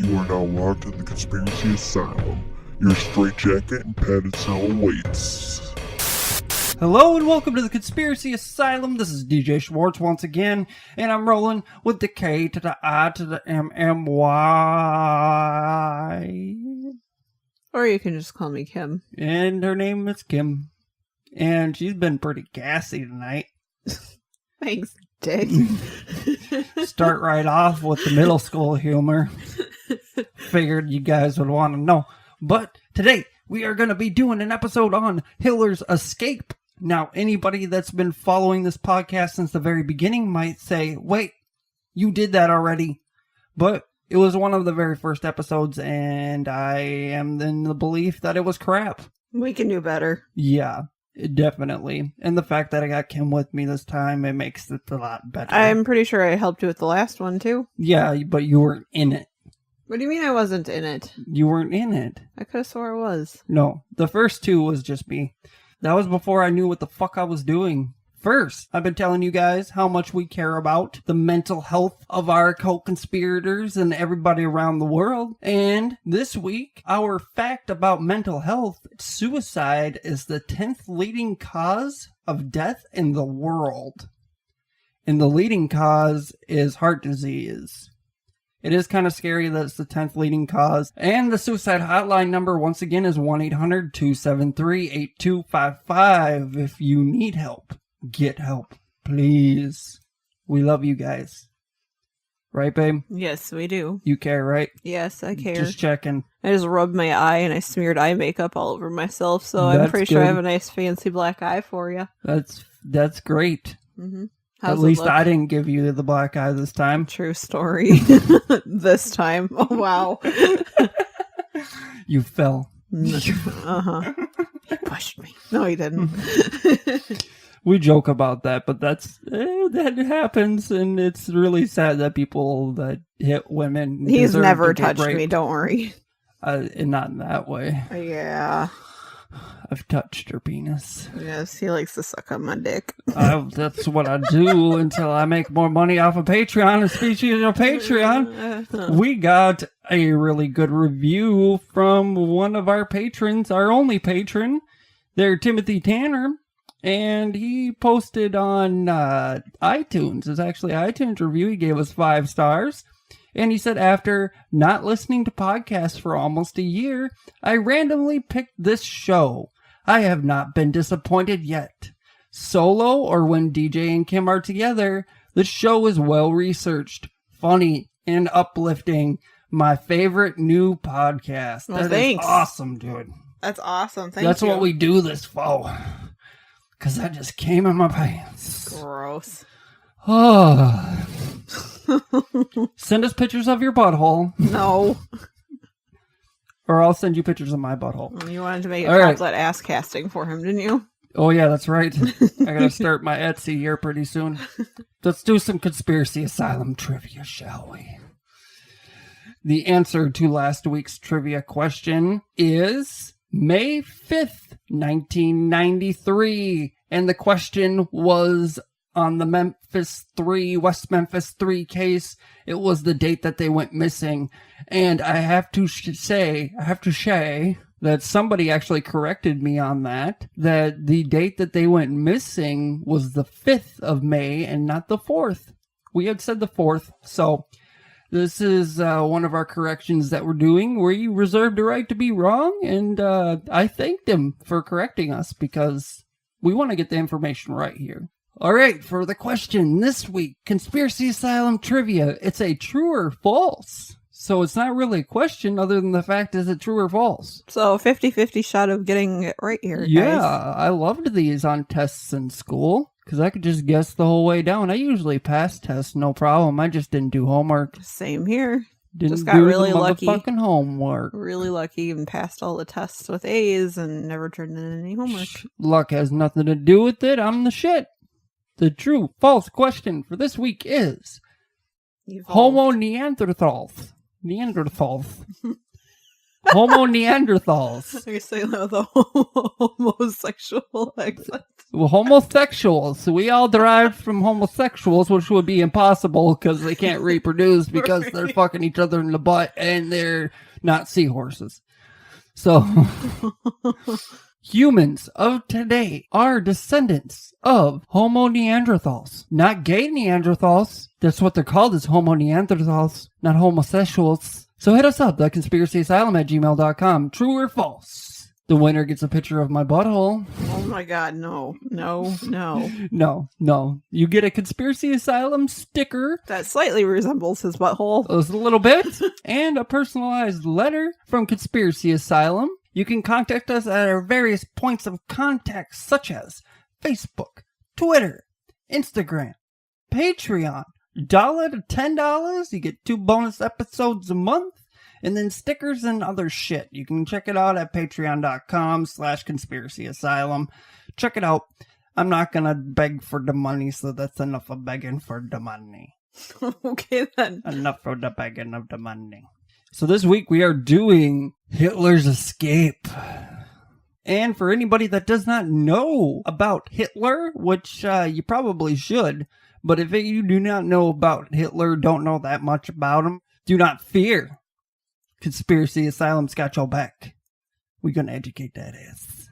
You are now locked in the Conspiracy Asylum. Your straitjacket and padded cell awaits. Hello and welcome to the Conspiracy Asylum. This is DJ Schwartz once again, and I'm rolling with the K to the I to the M-M-Y. Or you can just call me Kim. And her name is Kim. And she's been pretty gassy tonight. Thanks, Dick. Start right off with the middle school humor. Figured you guys would want to know. But today, we are going to be doing an episode on Hitler's escape. Now, anybody that's been following this podcast since the very beginning might say, wait, you did that already. But it was one of the very first episodes, and I am in the belief that it was crap. We can do better. Yeah, definitely. And the fact that I got Kim with me this time, it makes it a lot better. I'm pretty sure I helped you with the last one, too. Yeah, but you weren't in it. What do you mean I wasn't in it? You weren't in it. I could have swore I was. No, the first two was just me. That was before I knew what the fuck I was doing. First, I've been telling you guys how much we care about the mental health of our co-conspirators and everybody around the world. And this week, our fact about mental health, suicide is the 10th leading cause of death in the world. And the leading cause is heart disease. It is kind of scary that it's the 10th leading cause. And the suicide hotline number, once again, is 1-800-273-8255. If you need help, get help, please. We love you guys. Right, babe? Yes, we do. You care, right? Yes, I care. Just checking. I just rubbed my eye and I smeared eye makeup all over myself, so I'm pretty sure I have a nice fancy black eye for you. That's great. Mm-hmm. At least I didn't give you the black eye this time. True story. This time. Oh, wow. You fell. Uh-huh. He pushed me. No, he didn't. We joke about that, but that happens, and it's really sad that people that hit women. He's never touched me, don't worry. Not in that way. Yeah. I've touched her penis. Yes, he likes to suck on my dick. That's what I do until I make more money off of Patreon. And speaking of Patreon, we got a really good review from one of our patrons, our only patron, there, Timothy Tanner. And he posted on iTunes. It's actually an iTunes review. He gave us 5 stars. And he said, after not listening to podcasts for almost a year, I randomly picked this show. I have not been disappointed yet. Solo or when DJ and Kim are together, the show is well researched, funny, and uplifting. My favorite new podcast. Well, thanks. Is awesome, dude. That's awesome. Thank you. That's what we do this for. Because that just came in my pants. Gross. Oh. Send us pictures of your butthole. No. Or I'll send you pictures of my butthole. You wanted to make a chocolate ass casting for him, didn't you? Oh, yeah, that's right. I gotta start my Etsy here pretty soon. Let's do some Conspiracy Asylum trivia, shall we? The answer to last week's trivia question is May 5th, 1993. And the question was on the West Memphis 3 case. It was the date that they went missing. And I have to say that somebody actually corrected me on that the date that they went missing was the 5th of May and not the 4th. We had said the 4th. So this is one of our corrections that we're doing. We reserved the right to be wrong. And I thanked him for correcting us because we want to get the information right here. All right, for the question this week, Conspiracy Asylum trivia. It's a true or false. So it's not really a question other than the fact is it true or false. So 50-50 shot of getting it right here, guys. Yeah, I loved these on tests in school because I could just guess the whole way down. I usually pass tests, no problem. I just didn't do homework. Same here. Didn't just got do really the lucky. Motherfucking homework. Really lucky and passed all the tests with A's and never turned in any homework. Luck has nothing to do with it. I'm the shit. The true false question for this week is Homo neanderthals. Homo Neanderthals. Are you saying that with a homosexual accent? Well, homosexuals. We all derived from homosexuals, which would be impossible because they can't reproduce because they're fucking each other in the butt and they're not seahorses. So, humans of today are descendants of Homo Neanderthals. Not gay Neanderthals. That's what they're called, is Homo Neanderthals, not homosexuals. So hit us up, theconspiracyasylum@gmail.com. True or false? The winner gets a picture of my butthole. Oh my god, no. No. No. You get a Conspiracy Asylum sticker. That slightly resembles his butthole. Just a little bit. And a personalized letter from Conspiracy Asylum. You can contact us at our various points of contact, such as Facebook, Twitter, Instagram, Patreon. $1 to $10, you get 2 bonus episodes a month, and then stickers and other shit. You can check it out at patreon.com/conspiracyasylum. Check it out. I'm not gonna beg for the money, so that's enough of begging for the money. Okay then. Enough for the begging of the money. So this week we are doing Hitler's Escape. And for anybody that does not know about Hitler, which you probably should, but if you do not know about Hitler, don't know that much about him, do not fear. Conspiracy Asylum's got your back. We're going to educate that ass.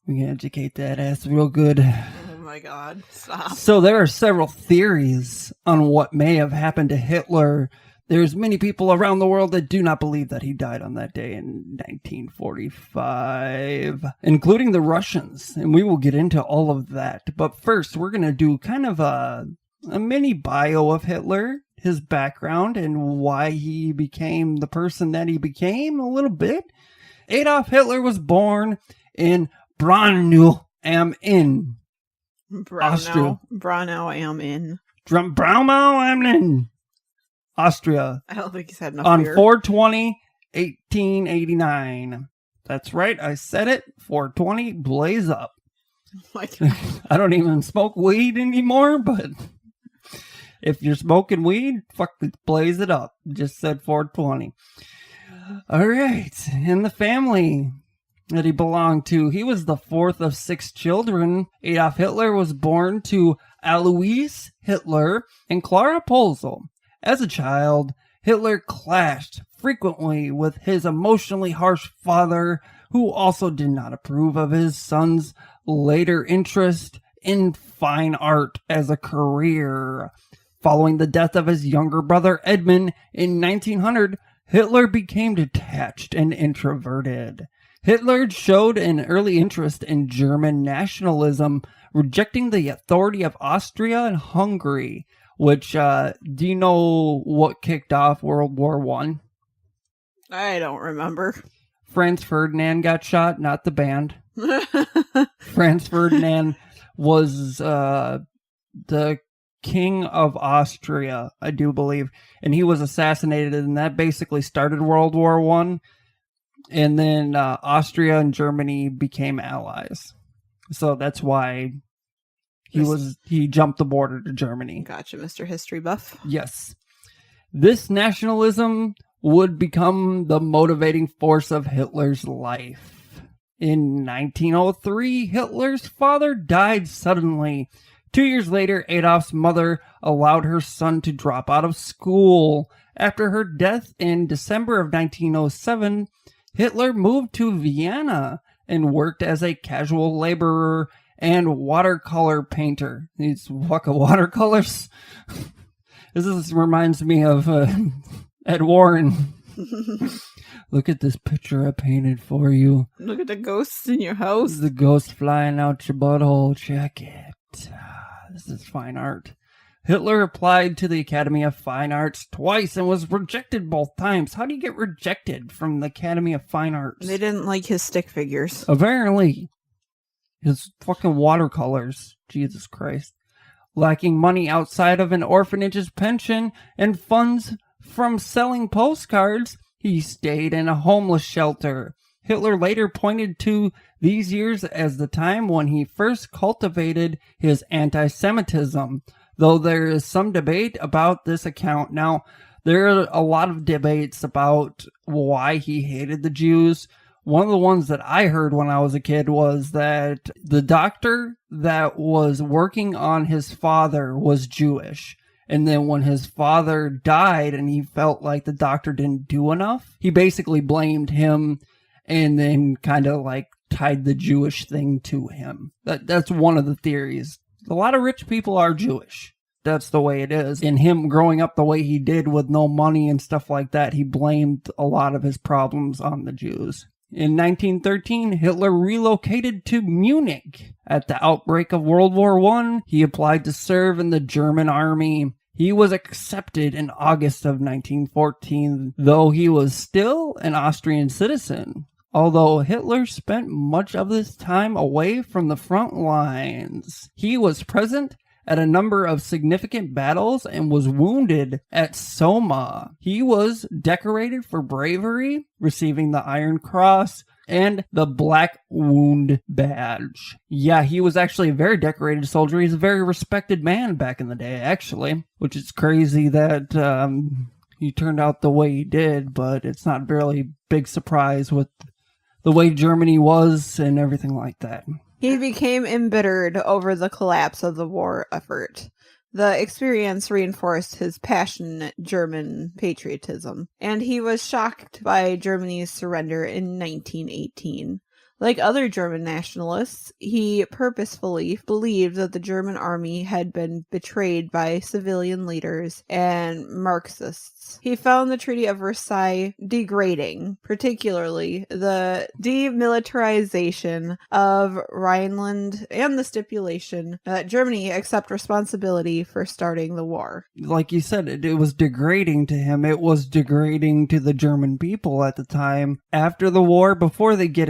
We're going to educate that ass real good. Oh my god, stop. So there are several theories on what may have happened to Hitler. There's many people around the world that do not believe that he died on that day in 1945, including the Russians, and we will get into all of that. But first, we're going to do kind of a mini bio of Hitler, his background, and why he became the person that he became a little bit. Adolf Hitler was born in Braunau am Inn, Austria. Braunau am Inn. Braunau am Inn, Austria. I don't think he's had enough on beer. 4/20/1889. That's right, I said it. 4/20, blaze up. Oh my god. I don't even smoke weed anymore, but if you're smoking weed, fuck it, blaze it up. Just said 4/20. All right, in the family that he belonged to, he was the 4th of 6 children. Adolf Hitler was born to Alois Hitler and Clara Polzel. As a child, Hitler clashed frequently with his emotionally harsh father, who also did not approve of his son's later interest in fine art as a career. Following the death of his younger brother Edmund in 1900, Hitler became detached and introverted. Hitler showed an early interest in German nationalism, rejecting the authority of Austria and Hungary. Which, do you know what kicked off World War I? I don't remember. Franz Ferdinand got shot, not the band. Franz Ferdinand was the king of Austria, I do believe. And he was assassinated, and that basically started World War I. And then Austria and Germany became allies. So that's why he jumped the border to Germany. Gotcha, Mr. History Buff. Yes. This nationalism would become the motivating force of Hitler's life. In 1903, Hitler's father died suddenly. 2 years later, Adolf's mother allowed her son to drop out of school. After her death in December of 1907, Hitler moved to Vienna and worked as a casual laborer and watercolor painter. These fucking watercolors. This reminds me of Ed Warren. Look at this picture I painted for you. Look at the ghosts in your house. The ghost flying out your butthole. Check it. This is fine art. Hitler applied to the Academy of Fine Arts twice and was rejected both times. How do you get rejected from the Academy of Fine Arts? They didn't like his stick figures. Apparently. His fucking watercolors. Jesus Christ. Lacking money outside of an orphanage's pension and funds from selling postcards, he stayed in a homeless shelter. Hitler later pointed to these years as the time when he first cultivated his anti-Semitism, though there is some debate about this account. Now, There are a lot of debates about why he hated the Jews. One of the ones that I heard when I was a kid was that the doctor that was working on his father was Jewish. And then when his father died and he felt like the doctor didn't do enough, he basically blamed him and then kind of like tied the Jewish thing to him. That's one of the theories. A lot of rich people are Jewish. That's the way it is. And him growing up the way he did with no money and stuff like that, he blamed a lot of his problems on the Jews. In 1913, Hitler relocated to Munich. At the outbreak of World War I, he applied to serve in the German army. He was accepted in August of 1914, though he was still an Austrian citizen. Although Hitler spent much of his time away from the front lines, he was present at a number of significant battles and was wounded at Soma. He was decorated for bravery, receiving the Iron Cross and the Black Wound Badge. Yeah, he was actually a very decorated soldier. He's a very respected man back in the day, actually, which is crazy that he turned out the way he did, but it's not really big surprise with the way Germany was and everything like that. He became embittered over the collapse of the war effort. The experience reinforced his passionate German patriotism, and he was shocked by Germany's surrender in 1918. Like other German nationalists, he purposefully believed that the German army had been betrayed by civilian leaders and Marxists. He found the Treaty of Versailles degrading, particularly the demilitarization of Rhineland and the stipulation that Germany accept responsibility for starting the war. Like you said, it was degrading to him. It was degrading to the German people at the time. After the war, before they get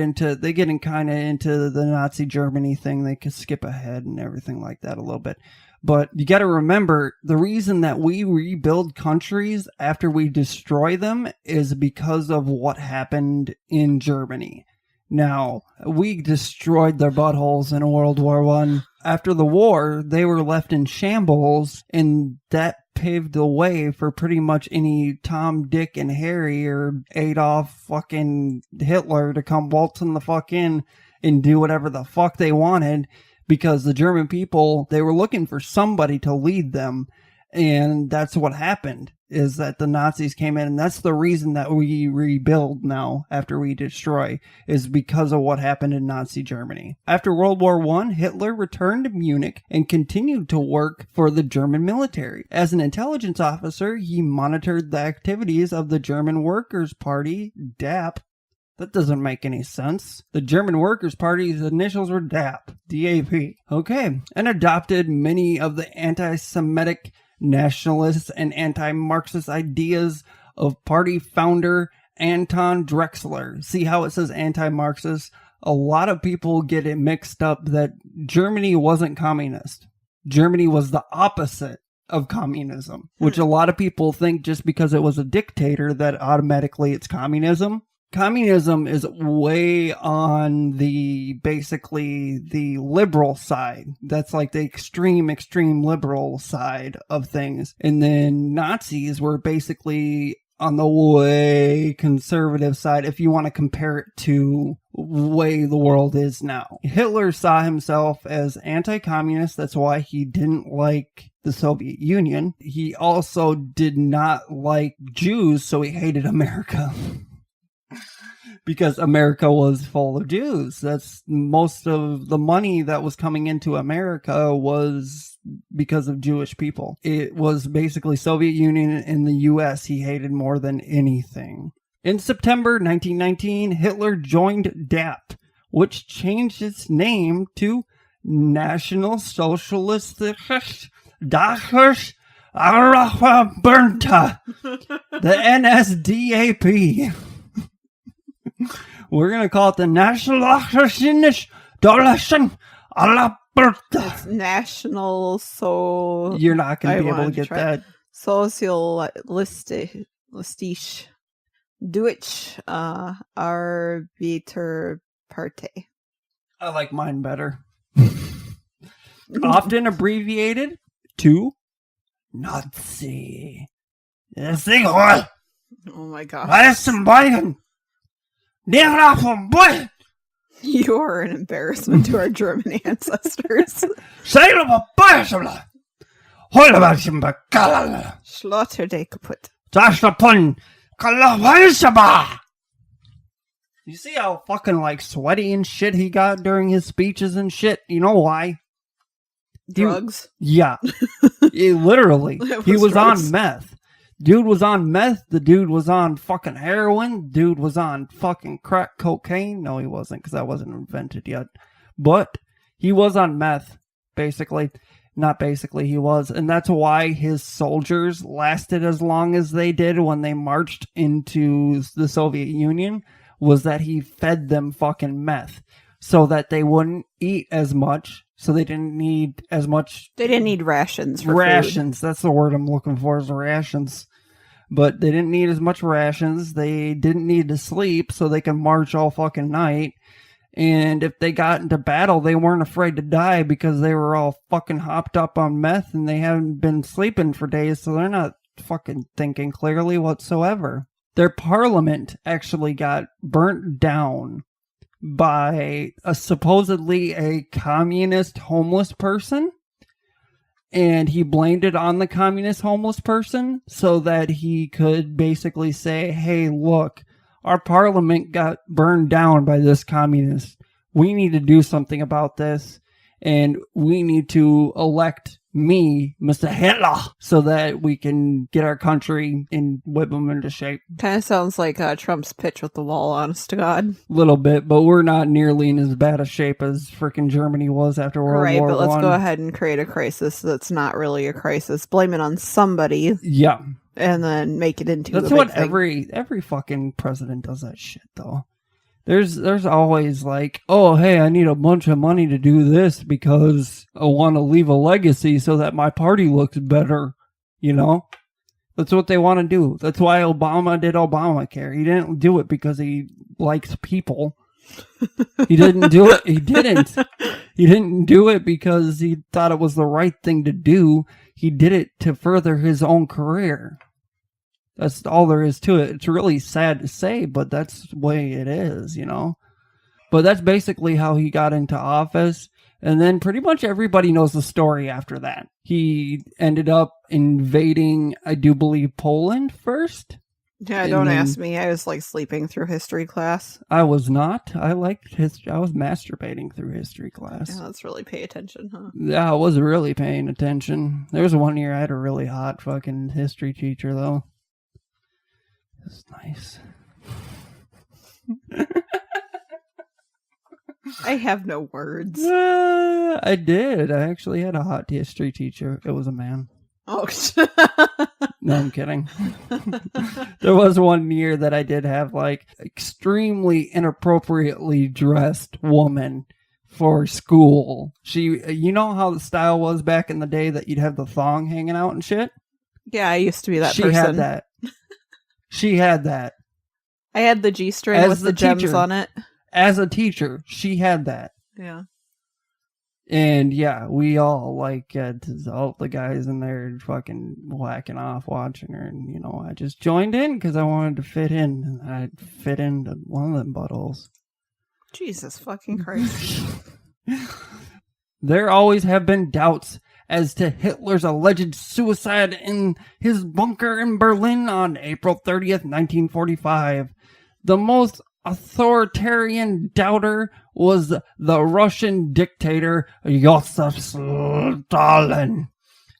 getting kind of into the Nazi Germany thing, they could skip ahead and everything like that a little bit. But you got to remember, the reason that we rebuild countries after we destroy them is because of what happened in Germany. Now, we destroyed their buttholes in World War I. After the war, they were left in shambles, and that paved the way for pretty much any Tom, Dick, and Harry or Adolf fucking Hitler to come waltzing the fuck in and do whatever the fuck they wanted, because the German people, they were looking for somebody to lead them. And that's what happened, is that the Nazis came in, and that's the reason that we rebuild now after we destroy, is because of what happened in Nazi Germany. After World War I, Hitler returned to Munich and continued to work for the German military. As an intelligence officer, he monitored the activities of the German Workers' Party, DAP. That doesn't make any sense. The German Workers' Party's initials were DAP, D-A-P. Okay, and adopted many of the anti-Semitic, nationalist, and anti-Marxist ideas of party founder Anton Drexler. See how it says anti-Marxist? A lot of people get it mixed up that Germany wasn't communist. Germany was the opposite of communism, which a lot of people think just because it was a dictator that automatically it's communism. Communism is way on basically the liberal side. That's like the extreme liberal side of things. And then Nazis were basically on the way conservative side, if you want to compare it to the way the world is now. Hitler saw himself as anti-communist. That's why he didn't like the Soviet Union. He also did not like Jews, so he hated America. Because America was full of Jews. That's most of the money that was coming into America was because of Jewish people. It was basically Soviet Union and the US he hated more than anything. In September 1919, Hitler joined DAP, which changed its name to National Socialistische Deutsche Arbeiterbund, the NSDAP. We're going to call it the National Socialistische Deutsche Arbeiterbund. It's national, so... You're not going to be able to get that. Socialistische Deutsche Arbeiterpartei. I like mine better. Often abbreviated to Nazi. Das Sinkhole! Oh my gosh. Alles zum Beugen! Never vom Bull! You are an embarrassment to our German ancestors. Sail of a Beispiel! Holderwärtchen Bakalala! Schlotter dig kaputt. Dashlapun! Kalawalshaba! You see how fucking like sweaty and shit he got during his speeches and shit? You know why? Drugs? Yeah. Literally. He was drugs. on meth. Dude was on meth. The dude was on fucking heroin. Dude was on fucking crack cocaine. No, he wasn't, because that wasn't invented yet. But he was on meth, basically. Not basically, he was. And that's why his soldiers lasted as long as they did when they marched into the Soviet Union, was that he fed them fucking meth so that they wouldn't eat as much. So they didn't need as much. They didn't need rations for rations. food. That's the word I'm looking for, is rations. But they didn't need as much rations. They didn't need to sleep so they could march all fucking night. And if they got into battle, they weren't afraid to die because they were all fucking hopped up on meth and they haven't been sleeping for days, so they're not fucking thinking clearly whatsoever. Their parliament actually got burnt down by supposedly a communist homeless person. And he blamed it on the communist homeless person so that he could basically say, hey, look, our parliament got burned down by this communist. We need to do something about this. And we need to elect me, Mr. Hitler, so that we can get our country and whip them into shape. Kind of sounds like Trump's pitch with the wall, honest to God. Little bit, but we're not nearly in as bad a shape as freaking Germany was after World War I. Right, but let's go ahead and create a crisis that's not really a crisis. Blame it on somebody. Yeah. And then make it into That's a what big thing. every fucking president does that shit, though. There's always like, oh, hey, I need a bunch of money to do this because I want to leave a legacy so that my party looks better, you know? That's what they want to do. That's why Obama did Obamacare. He didn't do it because he likes people. He didn't do it. He didn't. He didn't do it because he thought it was the right thing to do. He did it to further his own career. That's all there is to it. It's really sad to say, but that's the way it is, you know? But that's basically how he got into office. And then pretty much everybody knows the story after that. He ended up invading, I do believe, Poland first. Yeah, don't ask me. I was like sleeping through history class. I was not. I liked history. I was masturbating through history class. Yeah, let's really pay attention, huh? Yeah, I was really paying attention. There was one year I had a really hot fucking history teacher, though. It's nice. I have no words. I did. I actually had a hot history teacher. It was a man. Oh, no, I'm kidding. There was one year that I did have like extremely inappropriately dressed woman for school. She, you know how the style was back in the day that you'd have the thong hanging out and shit? Yeah, I used to be that she person. She had that. She had that. I had the G-string with the gems on it. As a teacher, she had that. Yeah. And yeah, we all like all the guys in there fucking whacking off watching her. And, you know, I just joined in because I wanted to fit in. And I fit into one of them buttholes. Jesus fucking Christ. There always have been doubts as to Hitler's alleged suicide in his bunker in Berlin on April 30th, 1945. The most authoritarian doubter was the Russian dictator Joseph Stalin.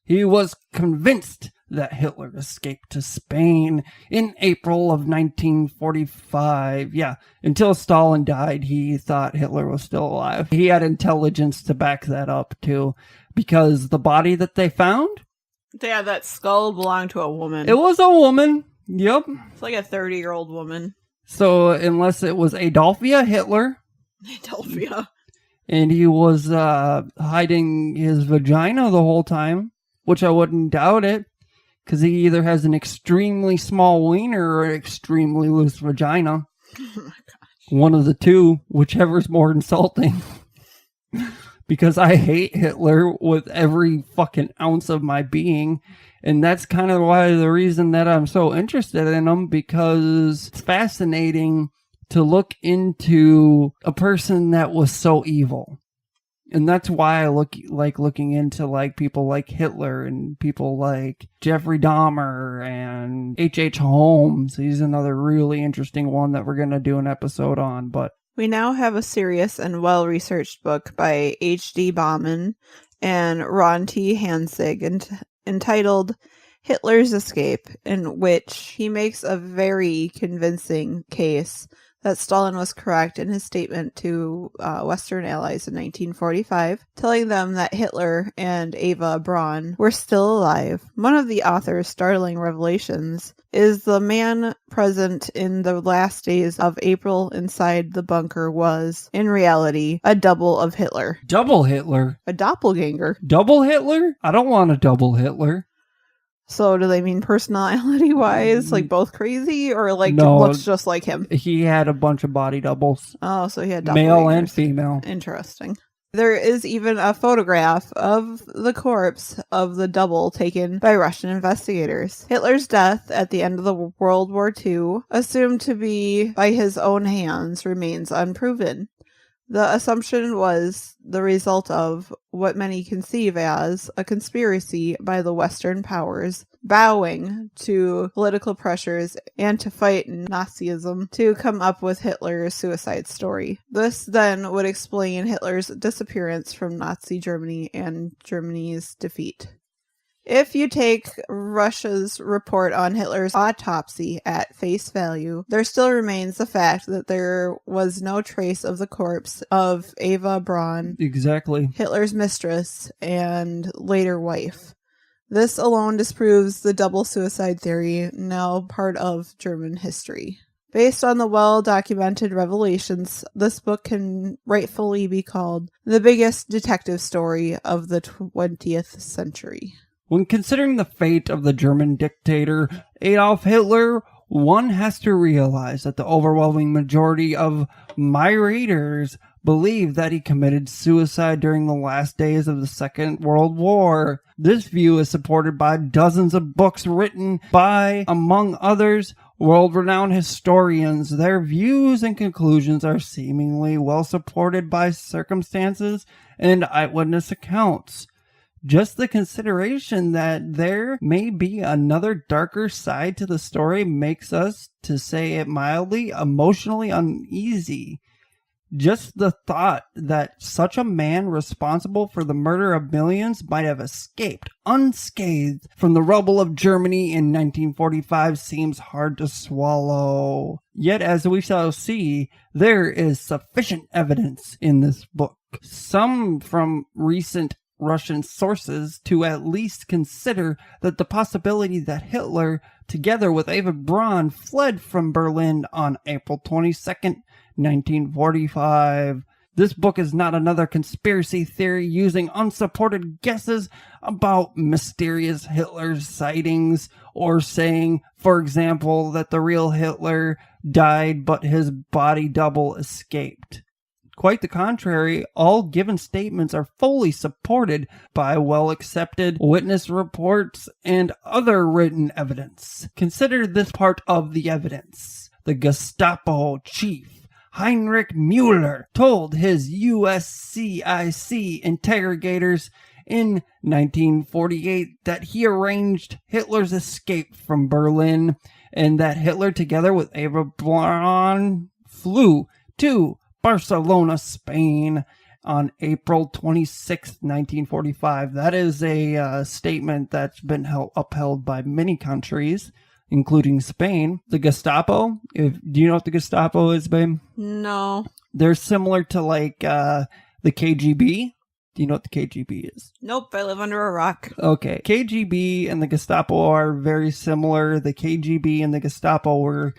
He was convinced that Hitler escaped to Spain in April of 1945. Yeah, until Stalin died, he thought Hitler was still alive. He had intelligence to back that up, too, because the body that they found? Yeah, that skull belonged to a woman. It was a woman. Yep. It's like a 30-year-old woman. So, unless it was Adolphia Hitler. Adolphia. And he was hiding his vagina the whole time, which I wouldn't doubt it, because he either has an extremely small wiener or an extremely loose vagina. Oh my gosh. One of the two, whichever's more insulting. because I hate Hitler with every fucking ounce of my being. And that's kind of why the reason that I'm so interested in him, because it's fascinating to look into a person that was so evil. And that's why I looking into like people like Hitler and people like Jeffrey Dahmer and H.H. Holmes. He's another really interesting one that we're going to do an episode on. But we now have a serious and well-researched book by H.D. Bauman and Ron T. Hansig entitled Hitler's Escape, in which he makes a very convincing case that Stalin was correct in his statement to Western allies in 1945, telling them that Hitler and Eva Braun were still alive. One of the author's startling revelations is the man present in the last days of April inside the bunker was, in reality, a double of Hitler. Double Hitler? A doppelganger. Double Hitler? I don't want a double Hitler. So do they mean personality-wise, like both crazy, or like no, looks just like him? He had a bunch of body doubles. Oh, so he had male and female. Interesting. There is even a photograph of the corpse of the double taken by Russian investigators. Hitler's death at the end of the World War II, assumed to be by his own hands, remains unproven. The assumption was the result of what many conceive as a conspiracy by the Western powers, bowing to political pressures and to fight Nazism to come up with Hitler's suicide story. This then would explain Hitler's disappearance from Nazi Germany and Germany's defeat. If you take Russia's report on Hitler's autopsy at face value, there still remains the fact that there was no trace of the corpse of Eva Braun, exactly, Hitler's mistress and later wife. This alone disproves the double suicide theory, now part of German history. Based on the well-documented revelations, this book can rightfully be called the biggest detective story of the 20th century. When considering the fate of the German dictator Adolf Hitler, one has to realize that the overwhelming majority of my readers believe that he committed suicide during the last days of the Second World War. This view is supported by dozens of books written by, among others, world-renowned historians. Their views and conclusions are seemingly well supported by circumstances and eyewitness accounts. Just the consideration that there may be another darker side to the story makes us, to say it mildly, emotionally uneasy. Just the thought that such a man responsible for the murder of millions might have escaped unscathed from the rubble of Germany in 1945 seems hard to swallow. Yet, as we shall see, there is sufficient evidence in this book, some from recent Russian sources, to at least consider that the possibility that Hitler, together with Eva Braun, fled from Berlin on April 22nd, 1945. This book is not another conspiracy theory using unsupported guesses about mysterious Hitler sightings, or saying, for example, that the real Hitler died but his body double escaped. Quite the contrary, all given statements are fully supported by well-accepted witness reports and other written evidence. Consider this part of the evidence. The Gestapo chief, Heinrich Müller, told his USCIC interrogators in 1948 that he arranged Hitler's escape from Berlin and that Hitler, together with Eva Braun, flew to Barcelona, Spain on April 26, 1945. That is a statement that's been upheld by many countries, including Spain. The Gestapo, do you know what the Gestapo is, babe? No. They're similar to like the KGB. Do you know what the KGB is? Nope, I live under a rock. Okay. KGB and the Gestapo are very similar. The KGB and the Gestapo were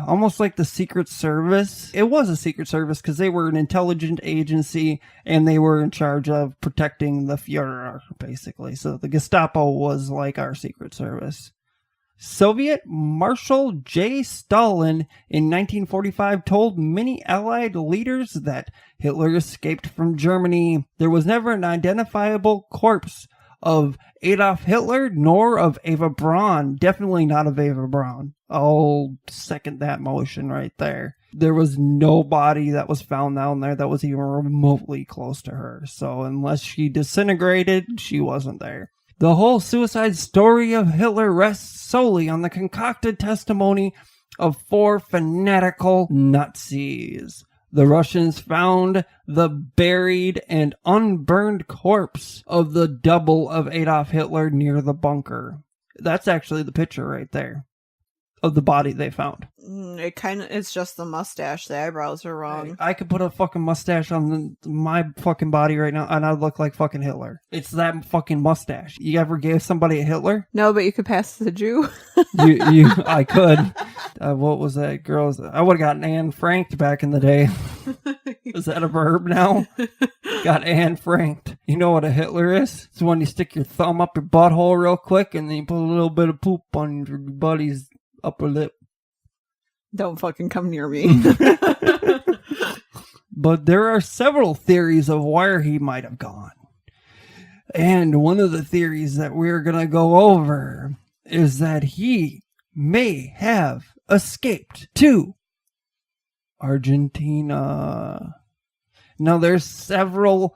almost like the Secret Service. It was a Secret Service because they were an intelligence agency and they were in charge of protecting the Führer, basically. So the Gestapo was like our Secret Service. Soviet Marshal J. Stalin in 1945 told many Allied leaders that Hitler escaped from Germany. There was never an identifiable corpse of Adolf Hitler nor of Eva Braun. Definitely not of Eva Braun. I'll second that motion right there. There was no body that was found down there that was even remotely close to her. So unless she disintegrated, she wasn't there. The whole suicide story of Hitler rests solely on the concocted testimony of 4 fanatical Nazis. The Russians found the buried and unburned corpse of the double of Adolf Hitler near the bunker. That's actually the picture right there of the body they found. It's just the mustache. The eyebrows are wrong. I could put a fucking mustache on my fucking body right now and I'd look like fucking Hitler. It's that fucking mustache. You ever gave somebody a Hitler? No, but you could pass as a Jew. I could. What was that girl's? I would have gotten Anne Franked back in the day. Is that a verb now? Got Anne Franked. You know what a Hitler is? It's when you stick your thumb up your butthole real quick and then you put a little bit of poop on your buddy's upper lip. Don't fucking come near me. But there are several theories of where he might have gone. And one of the theories that we're going to go over is that he may have escaped to Argentina. Now, there's several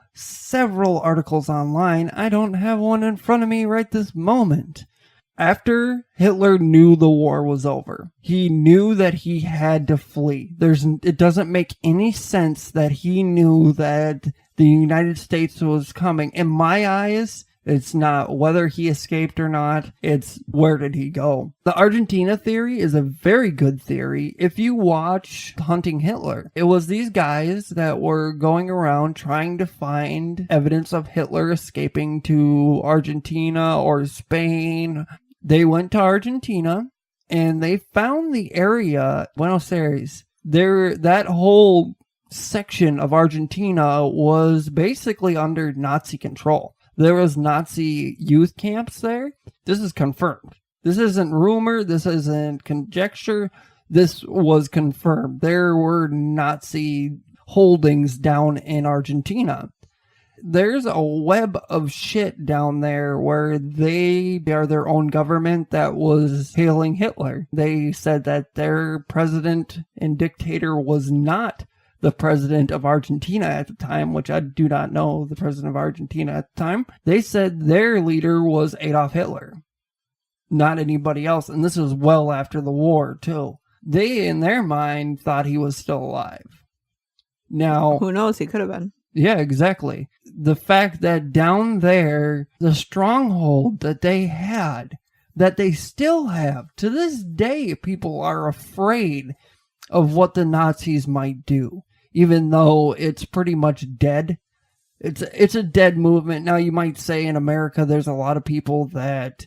articles online. I don't have one in front of me right this moment. After Hitler knew the war was over, he knew that he had to flee. It doesn't make any sense that he knew that the United States was coming. In my eyes, it's not whether he escaped or not, it's where did he go. The Argentina theory is a very good theory. If you watch Hunting Hitler, it was these guys that were going around trying to find evidence of Hitler escaping to Argentina or Spain. They went to Argentina and they found the area, Buenos Aires. That whole section of Argentina was basically under Nazi control. There was Nazi youth camps there. This is confirmed. This isn't rumor. This isn't conjecture. This was confirmed. There were Nazi holdings down in Argentina. There's a web of shit down there where they are their own government that was hailing Hitler. They said that their president and dictator was not the president of Argentina at the time, which I do not know the president of Argentina at the time. They said their leader was Adolf Hitler, not anybody else. And this was well after the war, too. They, in their mind, thought he was still alive. Now, who knows? He could have been. Yeah, exactly. The fact that down there, the stronghold that they had, that they still have, to this day, people are afraid of what the Nazis might do, even though it's pretty much dead. It's a dead movement. Now, you might say in America, there's a lot of people that,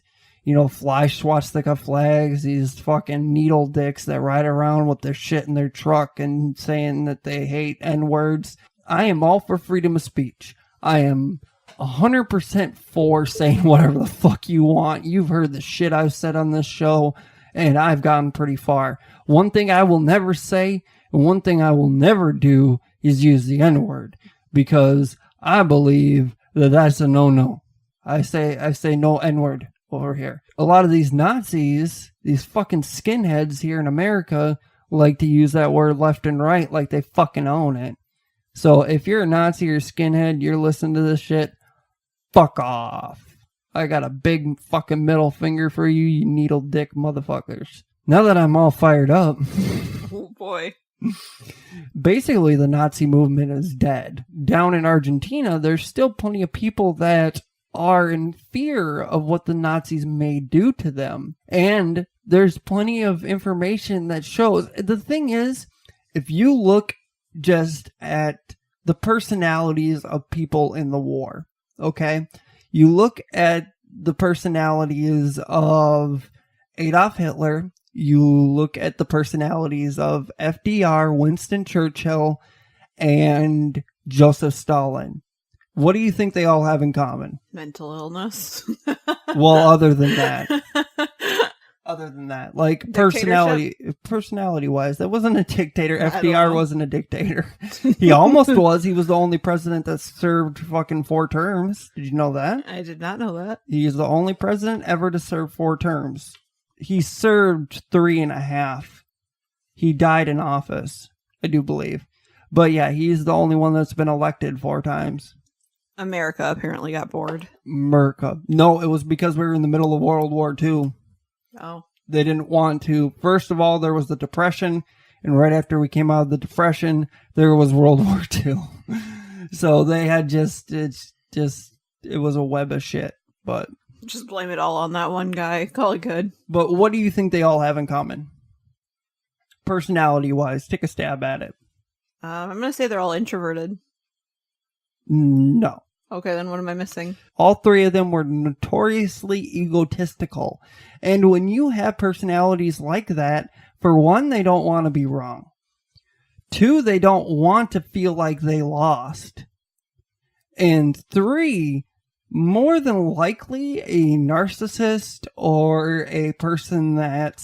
fly swastika flags, these fucking needle dicks that ride around with their shit in their truck and saying that they hate N-words. I am all for freedom of speech. I am 100% for saying whatever the fuck you want. You've heard the shit I've said on this show, and I've gone pretty far. One thing I will never say, and one thing I will never do is use the N-word, because I believe that that's a no-no. I say no N-word over here. A lot of these Nazis, these fucking skinheads here in America, like to use that word left and right like they fucking own it. So if you're a Nazi or skinhead, you're listening to this shit, fuck off. I got a big fucking middle finger for you, you needle dick motherfuckers. Now that I'm all fired up. Oh boy. Basically, the Nazi movement is dead. Down in Argentina, there's still plenty of people that are in fear of what the Nazis may do to them. And there's plenty of information that shows. The thing is, if you look just at the personalities of people in the war, okay? You look at the personalities of Adolf Hitler, you look at the personalities of FDR, Winston Churchill, and Joseph Stalin. What do you think they all have in common? Mental illness. Well, other than that. other than that, like personality wise, that wasn't a dictator. FDR wasn't a dictator. He almost was. He was the only president that served fucking 4 terms. Did you know that? I did not know that. He's the only president ever to serve 4 terms. He served 3.5. He died in office, I do believe. But yeah, he's the only one that's been elected 4 times. America apparently got bored. America. No, it was because we were in the middle of World War II. Oh. They didn't want to. First of all, there was the Depression, and right after we came out of the Depression, there was World War II. So they had it was a web of shit. But just blame it all on that one guy. Call it good. But what do you think they all have in common? Personality-wise, take a stab at it. I'm going to say they're all introverted. No. Okay, then what am I missing? All 3 of them were notoriously egotistical. And when you have personalities like that, for one, they don't want to be wrong. 2, they don't want to feel like they lost. And 3, more than likely, a narcissist or a person that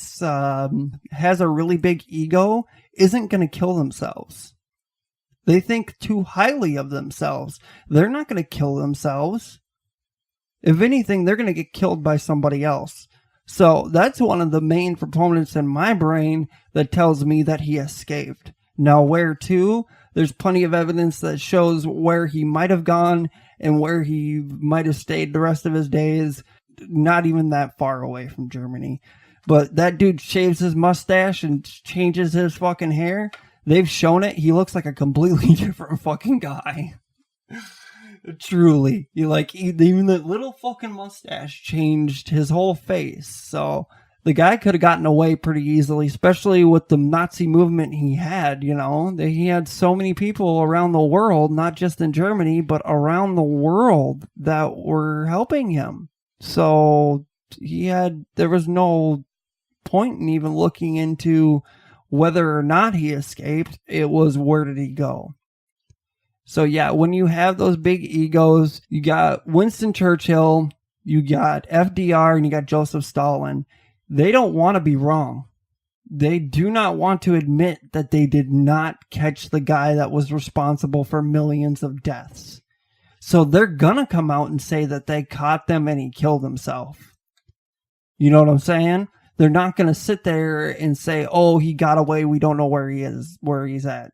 has a really big ego isn't going to kill themselves. They think too highly of themselves. They're not going to kill themselves. If anything, they're going to get killed by somebody else. So that's one of the main proponents in my brain that tells me that he escaped. Now, where to? There's plenty of evidence that shows where he might have gone and where he might have stayed the rest of his days. Not even that far away from Germany. But that dude shaves his mustache and changes his fucking hair. They've shown it. He looks like a completely different fucking guy. Truly. Even that little fucking mustache changed his whole face. So the guy could have gotten away pretty easily, especially with the Nazi movement he had, He had so many people around the world, not just in Germany, but around the world that were helping him. So there was no point in even looking into whether or not he escaped. It was, where did he go? So yeah, when you have those big egos, you got Winston Churchill, you got FDR, and you got Joseph Stalin. They don't want to be wrong. They do not want to admit that they did not catch the guy that was responsible for millions of deaths. So they're gonna come out and say that they caught them and he killed himself. You know what I'm saying? They're not going to sit there and say, oh, he got away, we don't know where he's at.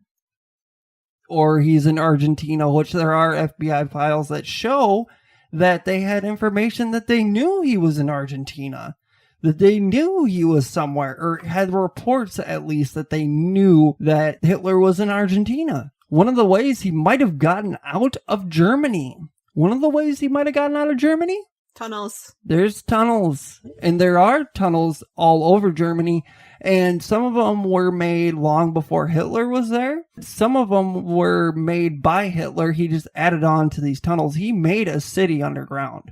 Or he's in Argentina, which there are FBI files that show that they had information that they knew he was in Argentina. That they knew he was somewhere, or had reports at least that they knew that Hitler was in Argentina. One of the ways he might have gotten out of Germany. Tunnels. There's tunnels, and there are tunnels all over Germany, and some of them were made long before Hitler was there. Some of them were made by Hitler. He just added on to these tunnels. He made a city underground.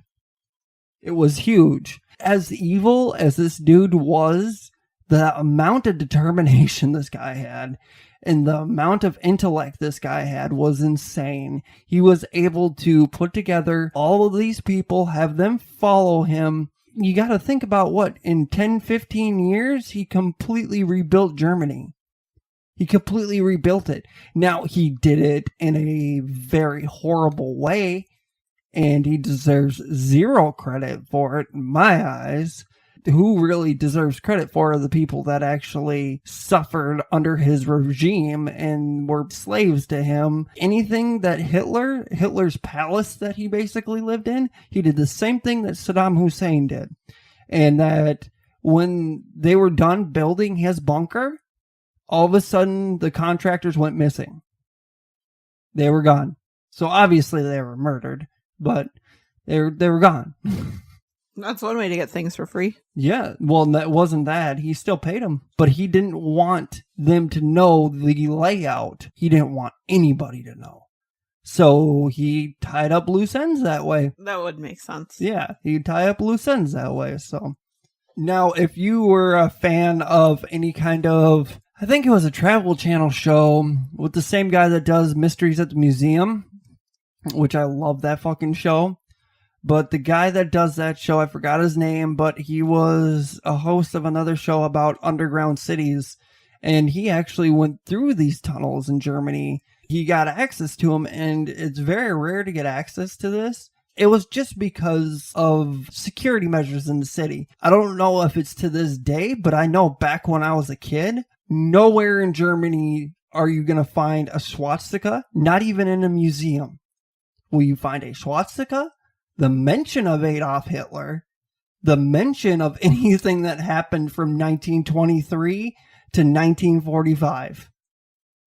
It was huge. As evil as this dude was, the amount of determination this guy had and the amount of intellect this guy had was insane. He was able to put together all of these people, have them follow him. You got to think about what, in 10, 15 years, he completely rebuilt Germany. He completely rebuilt it. Now, he did it in a very horrible way, and he deserves 0 credit for it, in my eyes. Who really deserves credit for are the people that actually suffered under his regime and were slaves to him. Anything that Hitler's palace that he basically lived in, he did the same thing that Saddam Hussein did. And that when they were done building his bunker, all of a sudden the contractors went missing. They were gone. So obviously they were murdered, but they were gone. That's one way to get things for free. Yeah, well, that wasn't that. He still paid them, but he didn't want them to know the layout. He didn't want anybody to know. So he tied up loose ends that way. That would make sense. Yeah, he'd tie up loose ends that way. So now, if you were a fan of any kind of, I think it was a Travel Channel show with the same guy that does Mysteries at the Museum, which I love that fucking show. But the guy that does that show, I forgot his name, but he was a host of another show about underground cities. And he actually went through these tunnels in Germany. He got access to them, and it's very rare to get access to this. It was just because of security measures in the city. I don't know if it's to this day, but I know back when I was a kid, nowhere in Germany are you going to find a swastika, not even in a museum. Will you find a swastika? The mention of Adolf Hitler, the mention of anything that happened from 1923 to 1945.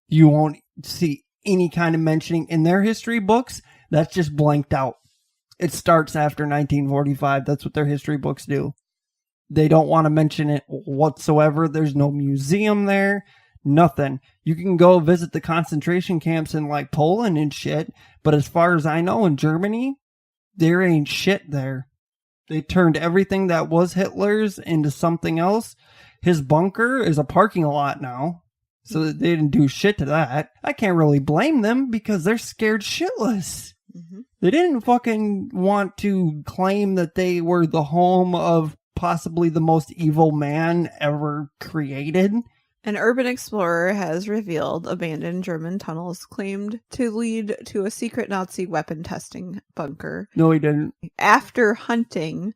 You won't see any kind of mentioning in their history books. That's just blanked out. It starts after 1945. That's what their history books do. They don't want to mention it whatsoever. There's no museum there. Nothing. You can go visit the concentration camps in like Poland and shit. But as far as I know, in Germany, there ain't shit there. They turned everything that was Hitler's into something else. His bunker is a parking lot now. So they didn't do shit to that. I can't really blame them because they're scared shitless. Mm-hmm. They didn't fucking want to claim that they were the home of possibly the most evil man ever created. An urban explorer has revealed abandoned German tunnels claimed to lead to a secret Nazi weapon testing bunker. No, he didn't. After hunting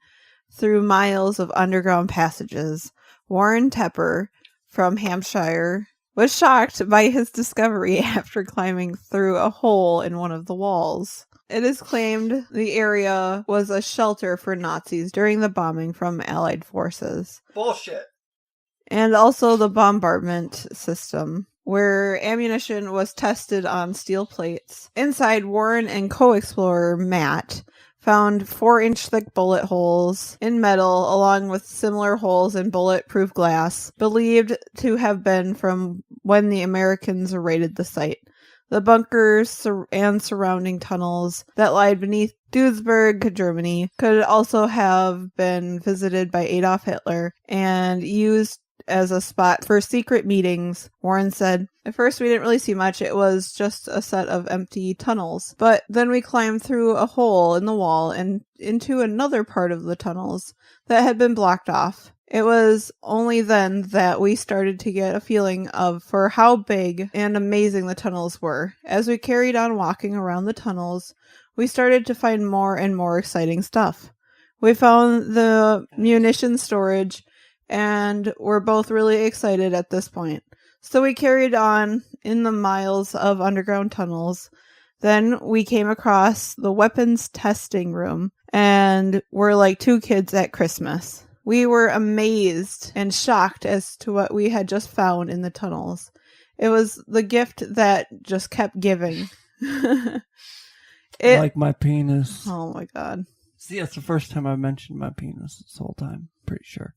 through miles of underground passages, Warren Tepper from Hampshire was shocked by his discovery after climbing through a hole in one of the walls. It is claimed the area was a shelter for Nazis during the bombing from Allied forces. Bullshit. And also the bombardment system, where ammunition was tested on steel plates. Inside, Warren and co-explorer Matt found 4-inch thick bullet holes in metal, along with similar holes in bulletproof glass, believed to have been from when the Americans raided the site. The bunkers and surrounding tunnels that lie beneath Duisburg, Germany, could also have been visited by Adolf Hitler and used as a spot for secret meetings. Warren said, "At first we didn't really see much. It was just a set of empty tunnels. But then we climbed through a hole in the wall and into another part of the tunnels that had been blocked off. It was only then that we started to get a feeling for how big and amazing the tunnels were. As we carried on walking around the tunnels, we started to find more and more exciting stuff. We found the munition storage and were both really excited at this point. So we carried on in the miles of underground tunnels. Then we came across the weapons testing room and were like two kids at Christmas. We were amazed and shocked as to what we had just found in the tunnels. It was the gift that just kept giving." Like my penis. Oh my god. See, that's the first time I mentioned my penis this whole time. Pretty sure.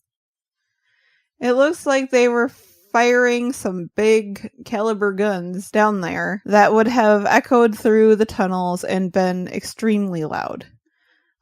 It looks like they were firing some big caliber guns down there that would have echoed through the tunnels and been extremely loud.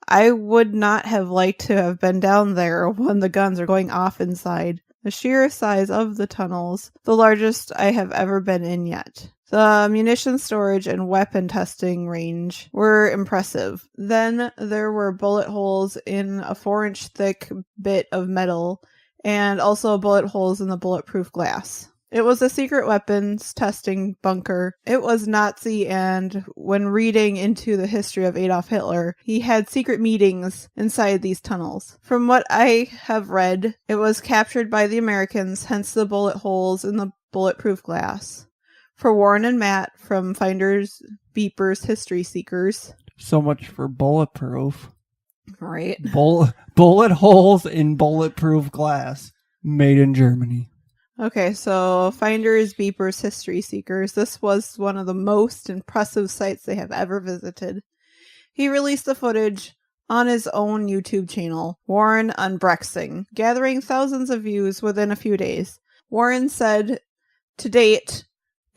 I would not have liked to have been down there when the guns are going off inside. The sheer size of the tunnels, the largest I have ever been in yet. The munition storage and weapon testing range were impressive. Then there were bullet holes in a 4-inch thick bit of metal and also bullet holes in the bulletproof glass. It was a secret weapons testing bunker. It was Nazi, and when reading into the history of Adolf Hitler, he had secret meetings inside these tunnels. From what I have read, it was captured by the Americans, hence the bullet holes in the bulletproof glass. For Warren and Matt from Finders Beepers History Seekers. So much for bulletproof. Right. Bullet holes in bulletproof glass. Made in Germany. Okay, so Finders Beepers History Seekers. This was one of the most impressive sites they have ever visited. He released the footage on his own YouTube channel, Warren Unbrexing, gathering thousands of views within a few days. Warren said, "To date,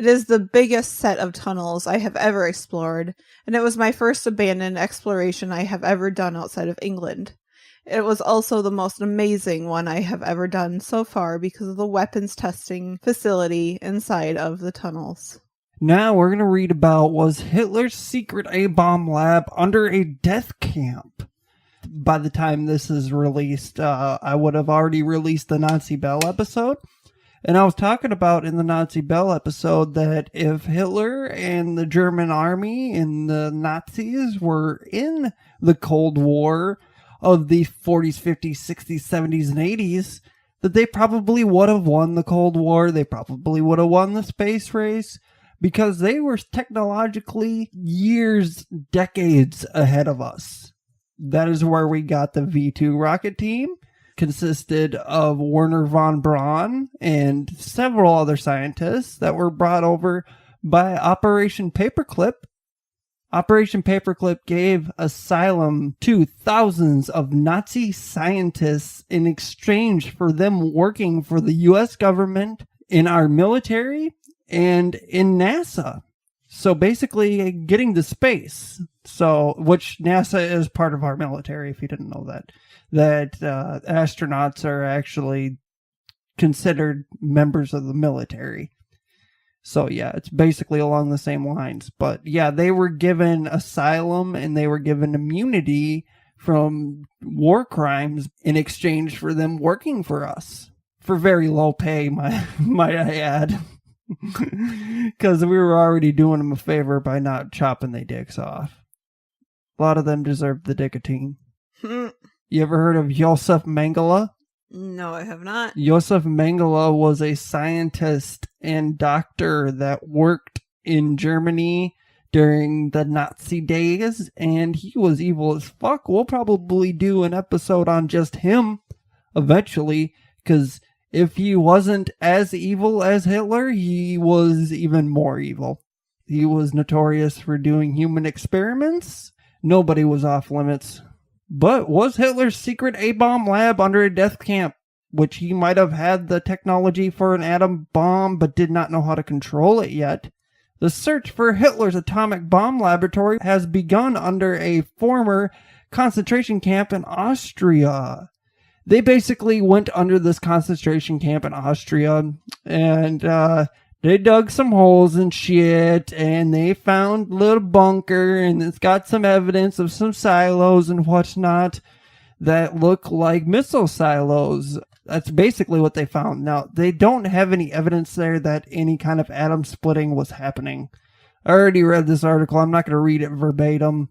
it is the biggest set of tunnels I have ever explored, and it was my first abandoned exploration I have ever done outside of England. It was also the most amazing one I have ever done so far because of the weapons testing facility inside of the tunnels." Now we're going to read about, was Hitler's secret A-bomb lab under a death camp? by the time this is released, I would have already released the Nazi Bell episode. And I was talking about in the Nazi Bell episode that if Hitler and the German army and the Nazis were in the Cold War of the 40s, 50s, 60s, 70s, and 80s, that they probably would have won the Cold War. They probably would have won the space race because they were technologically years, decades ahead of us. That is where we got the V-2 rocket team. Consisted of Werner von Braun and several other scientists that were brought over by Operation Paperclip. Operation Paperclip gave asylum to thousands of Nazi scientists in exchange for them working for the U.S. government, in our military, and in NASA. So basically getting to space. So, which NASA is part of our military, if you didn't know that. That astronauts are actually considered members of the military. So yeah, it's basically along the same lines. But yeah, they were given asylum and they were given immunity from war crimes in exchange for them working for us. For very low pay, might I add. Because we were already doing them a favor by not chopping their dicks off. A lot of them deserved the nicotine. You ever heard of Josef Mengele? No, I have not. Josef Mengele was a scientist and doctor that worked in Germany during the Nazi days, and he was evil as fuck. We'll probably do an episode on just him eventually, because if he wasn't as evil as Hitler, he was even more evil. He was notorious for doing human experiments. Nobody was off limits. But was Hitler's secret A-bomb lab under a death camp, which he might have had the technology for an atom bomb but did not know how to control it yet? The search for Hitler's atomic bomb laboratory has begun under a former concentration camp in Austria. They basically went under this concentration camp in Austria and they dug some holes and shit, and they found a little bunker, and it's got some evidence of some silos and whatnot that look like missile silos. That's basically what they found. Now, they don't have any evidence there that any kind of atom splitting was happening. I already read this article. I'm not going to read it verbatim.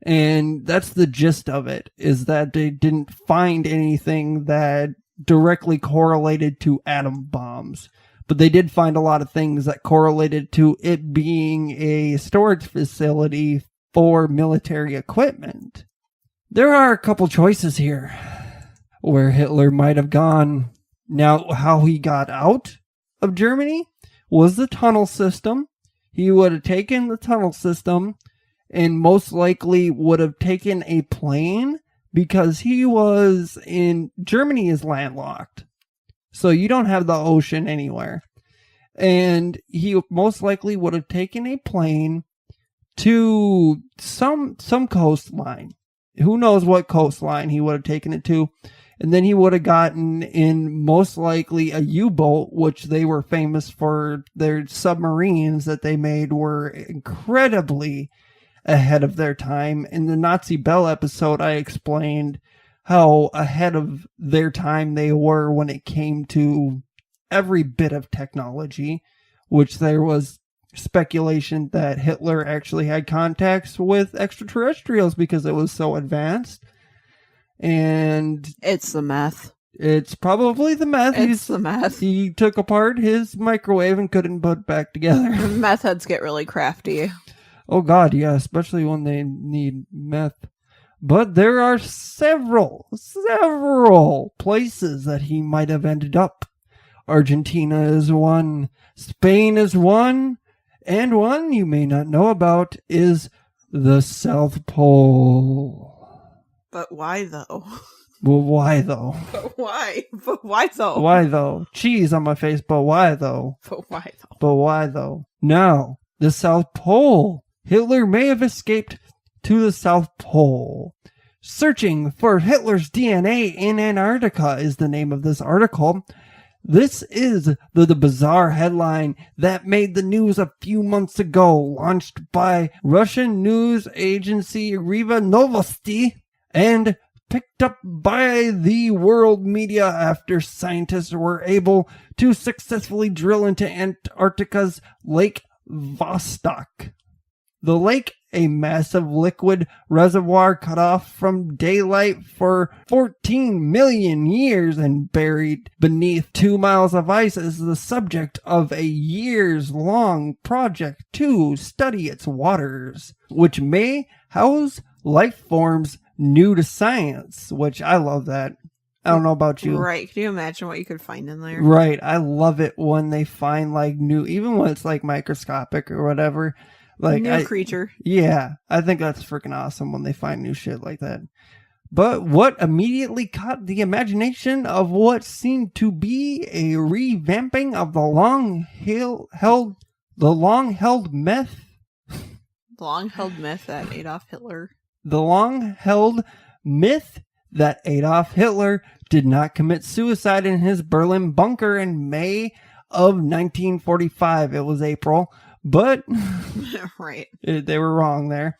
And that's the gist of it, is that they didn't find anything that directly correlated to atom bombs. But they did find a lot of things that correlated to it being a storage facility for military equipment. There are a couple choices here where Hitler might have gone. Now, how he got out of Germany was the tunnel system. He would have taken the tunnel system and most likely would have taken a plane, because he was in Germany is landlocked. So you don't have the ocean anywhere. And he most likely would have taken a plane to some coastline. Who knows what coastline he would have taken it to. And then he would have gotten in most likely a U-boat, which they were famous for. Their submarines that they made were incredibly ahead of their time. In the Nazi Bell episode, I explained how ahead of their time they were when it came to every bit of technology, which there was speculation that Hitler actually had contacts with extraterrestrials because it was so advanced. And It's the meth. it's probably the meth. It's the meth. He took apart his microwave and couldn't put it back together. Meth heads get really crafty. Oh god, yeah, especially when they need meth. But there are several places that he might have ended up. Argentina is one, Spain is one, and one you may not know about is the South Pole. But why though? Well, why though? But why? But why though? Why though? Cheese on my face, but why though? But why though? But why though? Now, the South Pole. Hitler may have escaped to the South Pole. Searching for Hitler's DNA in Antarctica is the name of this article. This is the bizarre headline that made the news a few months ago, launched by Russian news agency Riva Novosti and picked up by the world media after scientists were able to successfully drill into Antarctica's Lake Vostok. The lake, a massive liquid reservoir cut off from daylight for 14 million years and buried beneath 2 miles of ice, is the subject of a years-long project to study its waters, which may house life forms new to science, which I love that. I don't know about you. Right. Can you imagine what you could find in there? Right. I love it when they find like new, even when it's like microscopic or whatever. Like new creature. Yeah, I think that's freaking awesome when they find new shit like that. But what immediately caught the imagination of what seemed to be a revamping of the long-held myth? The long-held myth that Adolf Hitler. The long-held myth that Adolf Hitler did not commit suicide in his Berlin bunker in May of 1945. It was April. But right, they were wrong there.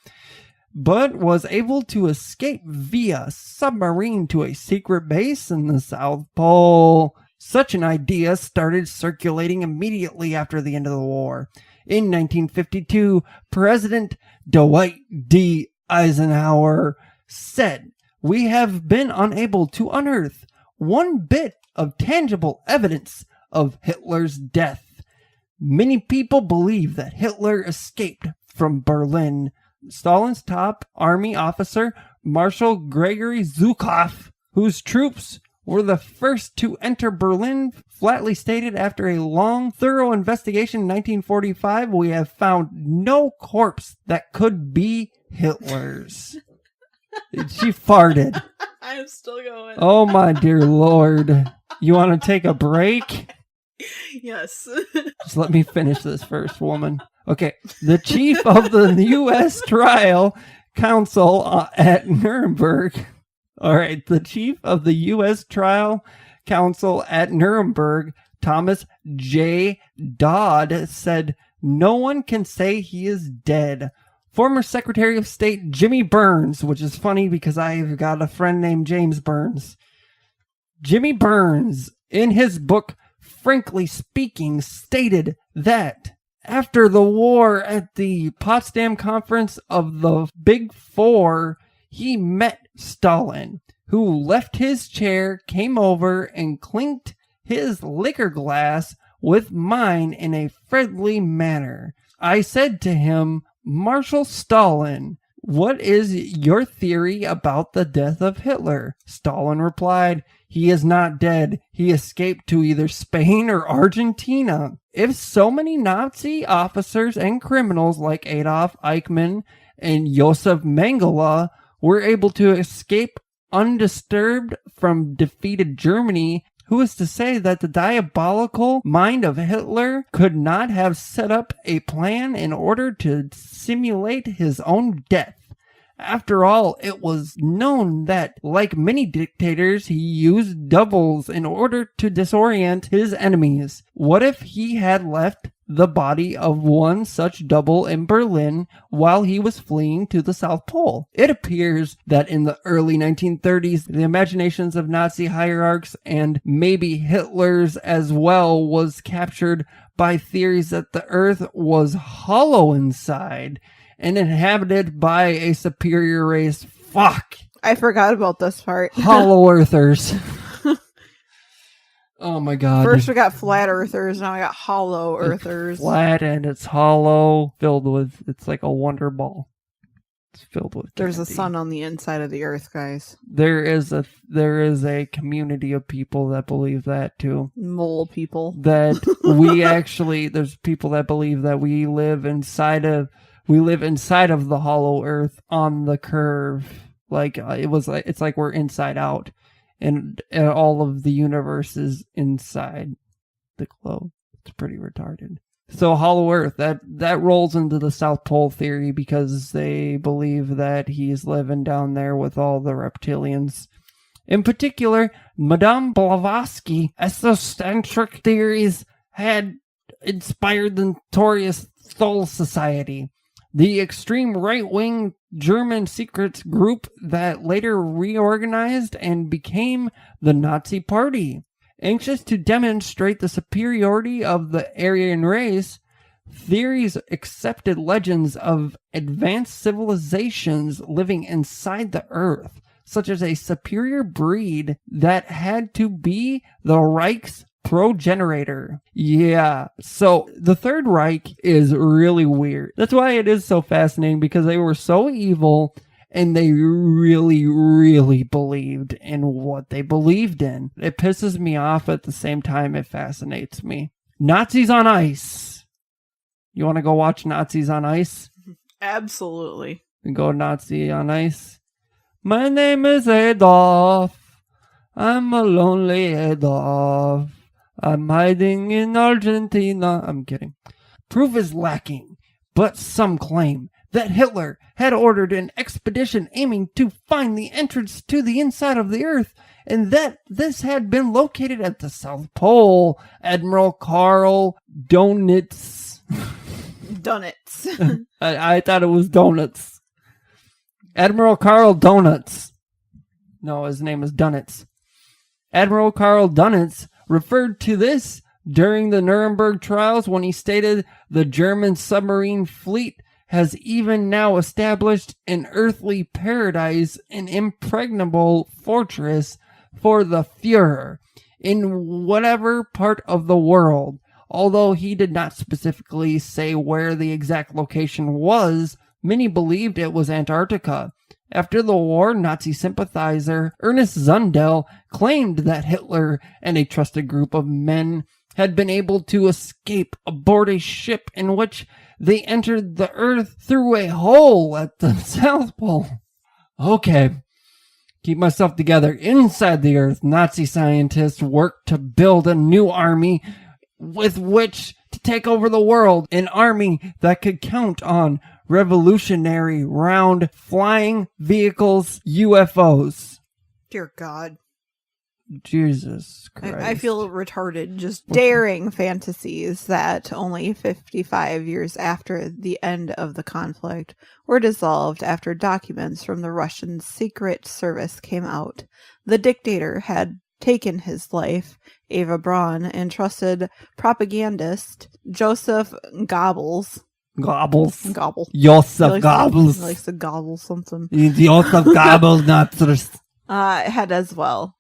But was able to escape via submarine to a secret base in the South Pole. Such an idea started circulating immediately after the end of the war. In 1952, President Dwight D. Eisenhower said, "We have been unable to unearth one bit of tangible evidence of Hitler's death. Many people believe that Hitler escaped from Berlin." Stalin's top army officer, Marshal Gregory Zhukov, whose troops were the first to enter Berlin, flatly stated after a long, thorough investigation in 1945, "We have found no corpse that could be Hitler's." She farted. I'm still going. Oh my dear Lord. You want to take a break? Yes. Just let me finish this first, woman. Okay. The chief of the U.S. trial counsel at Nuremberg. All right. The chief of the U.S. trial counsel at Nuremberg, Thomas J. Dodd, said, "No one can say he is dead." Former Secretary of State Jimmy Burns, which is funny because I've got a friend named James Burns. Jimmy Burns, in his book, Frankly Speaking, stated that after the war at the Potsdam Conference of the Big Four, he met Stalin, who left his chair, came over, and clinked his liquor glass with mine in a friendly manner. I said to him, "Marshal Stalin, what is your theory about the death of Hitler?" Stalin replied, "He is not dead. He escaped to either Spain or Argentina." If so many Nazi officers and criminals like Adolf Eichmann and Josef Mengele were able to escape undisturbed from defeated Germany, who is to say that the diabolical mind of Hitler could not have set up a plan in order to simulate his own death? After all, it was known that, like many dictators, he used doubles in order to disorient his enemies. What if he had left the body of one such double in Berlin while he was fleeing to the South Pole? It appears that in the early 1930s, the imaginations of Nazi hierarchs, and maybe Hitler's as well, was captured by theories that the earth was hollow inside and inhabited by a superior race. Fuck! I forgot about this part. Hollow earthers. Oh my god. First we got flat earthers, now we got hollow earthers. It's flat and it's hollow, filled with, it's like a wonder ball. It's filled with There's candy. a sun on the inside of the earth, guys. There is a community of people that believe that too. Mole people. That we actually, there's people that believe that we live inside of the hollow earth on the curve. Like it's like we're inside out, and all of the universe is inside the globe. It's pretty retarded. So hollow earth, that rolls into the South Pole theory because they believe that he's living down there with all the reptilians. In particular, Madame Blavatsky, esocentric theories had inspired the notorious Soul Society. The extreme right-wing German secret group that later reorganized and became the Nazi Party. Anxious to demonstrate the superiority of the Aryan race, theories accepted legends of advanced civilizations living inside the earth, such as a superior breed that had to be the Reich's progenitor. Yeah, so the Third Reich is really weird. That's why it is so fascinating, because they were so evil and they really, really believed in what they believed in. It pisses me off, at the same time it fascinates me. Nazis on Ice. You want to go watch Nazis on Ice? Absolutely. We go Nazi on Ice. My name is Adolf. I'm a lonely Adolf. I'm hiding in Argentina. I'm kidding. Proof is lacking, but some claim that Hitler had ordered an expedition aiming to find the entrance to the inside of the Earth, and that this had been located at the South Pole. Admiral Karl Donitz. Donuts. I thought it was Donuts. Admiral Karl Donuts. No, his name is Donitz. Admiral Karl Donitz referred to this during the Nuremberg trials when he stated the German submarine fleet has even now established an earthly paradise, an impregnable fortress for the Führer in whatever part of the world. Although he did not specifically say where the exact location was, many believed it was Antarctica. After the war, Nazi sympathizer Ernest Zundel claimed that Hitler and a trusted group of men had been able to escape aboard a ship in which they entered the Earth through a hole at the South Pole. Okay, keep myself together. Inside the Earth, Nazi scientists worked to build a new army with which to take over the world, an army that could count on revolutionary round flying vehicles, UFOs. Dear God. Jesus Christ. I feel retarded just daring fantasies that only 55 years after the end of the conflict were dissolved after documents from the Russian Secret Service came out. The dictator had taken his life. Eva Braun and trusted propagandist Joseph Goebbels. Gobbles. Gobble. Joseph Goebbels. He likes to gobble something. Joseph Goebbels, Nazis. Had as well.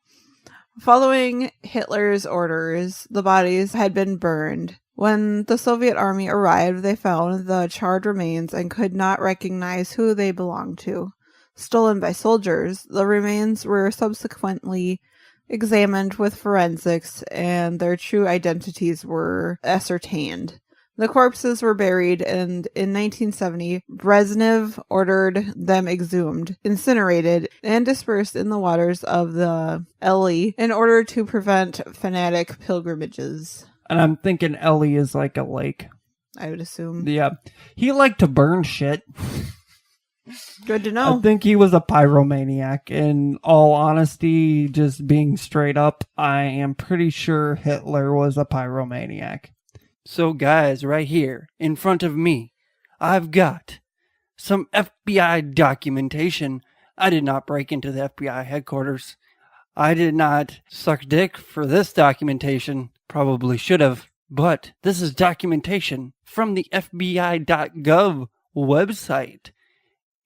Following Hitler's orders, the bodies had been burned. When the Soviet army arrived, they found the charred remains and could not recognize who they belonged to. Stolen by soldiers, the remains were subsequently examined with forensics and their true identities were ascertained. The corpses were buried, and in 1970, Brezhnev ordered them exhumed, incinerated, and dispersed in the waters of the Elbe in order to prevent fanatic pilgrimages. And I'm thinking Ellie is like a lake. I would assume. Yeah. He liked to burn shit. Good to know. I think he was a pyromaniac. In all honesty, just being straight up, I am pretty sure Hitler was a pyromaniac. So guys, right here, in front of me, I've got some FBI documentation. I did not break into the FBI headquarters. I did not suck dick for this documentation. Probably should have. But this is documentation from the FBI.gov website.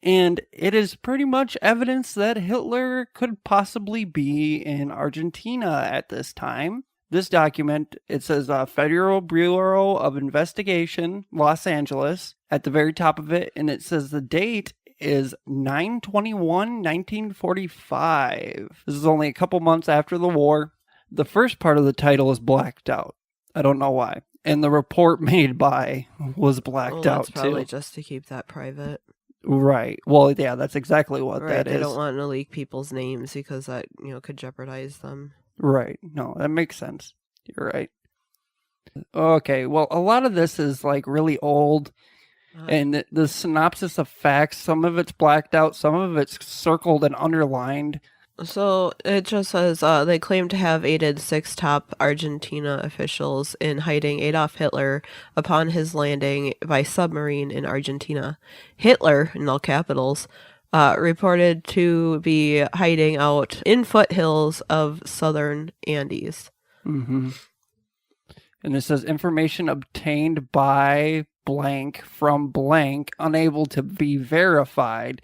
And it is pretty much evidence that Hitler could possibly be in Argentina at this time. This document, it says Federal Bureau of Investigation, Los Angeles, at the very top of it, and it says the date is 9/21/1945. This is only a couple months after the war. The first part of the title is blacked out. I don't know why. And the report made by was blacked out, too. Probably just to keep that private. Right. Well, yeah, that's exactly what that is. They don't want to leak people's names because that, could jeopardize them. Right. No, that makes sense. You're right. Okay, well, a lot of this is, really old, and the synopsis of facts, some of it's blacked out, some of it's circled and underlined. So it just says they claim to have aided 6 top Argentina officials in hiding Adolf Hitler upon his landing by submarine in Argentina. Hitler, in all capitals, reported to be hiding out in foothills of southern Andes. Mm-hmm. And it says information obtained by blank from blank, unable to be verified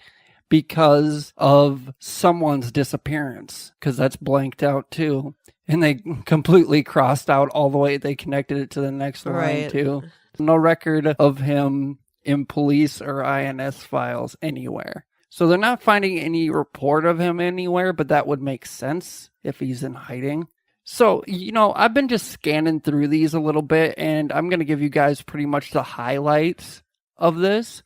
because of someone's disappearance, because that's blanked out too. And they completely crossed out all the way. They connected it to the next line Right. too. No record of him in police or INS files anywhere. So they're not finding any report of him anywhere, but that would make sense if he's in hiding. So, I've been just scanning through these a little bit, and I'm going to give you guys pretty much the highlights of this.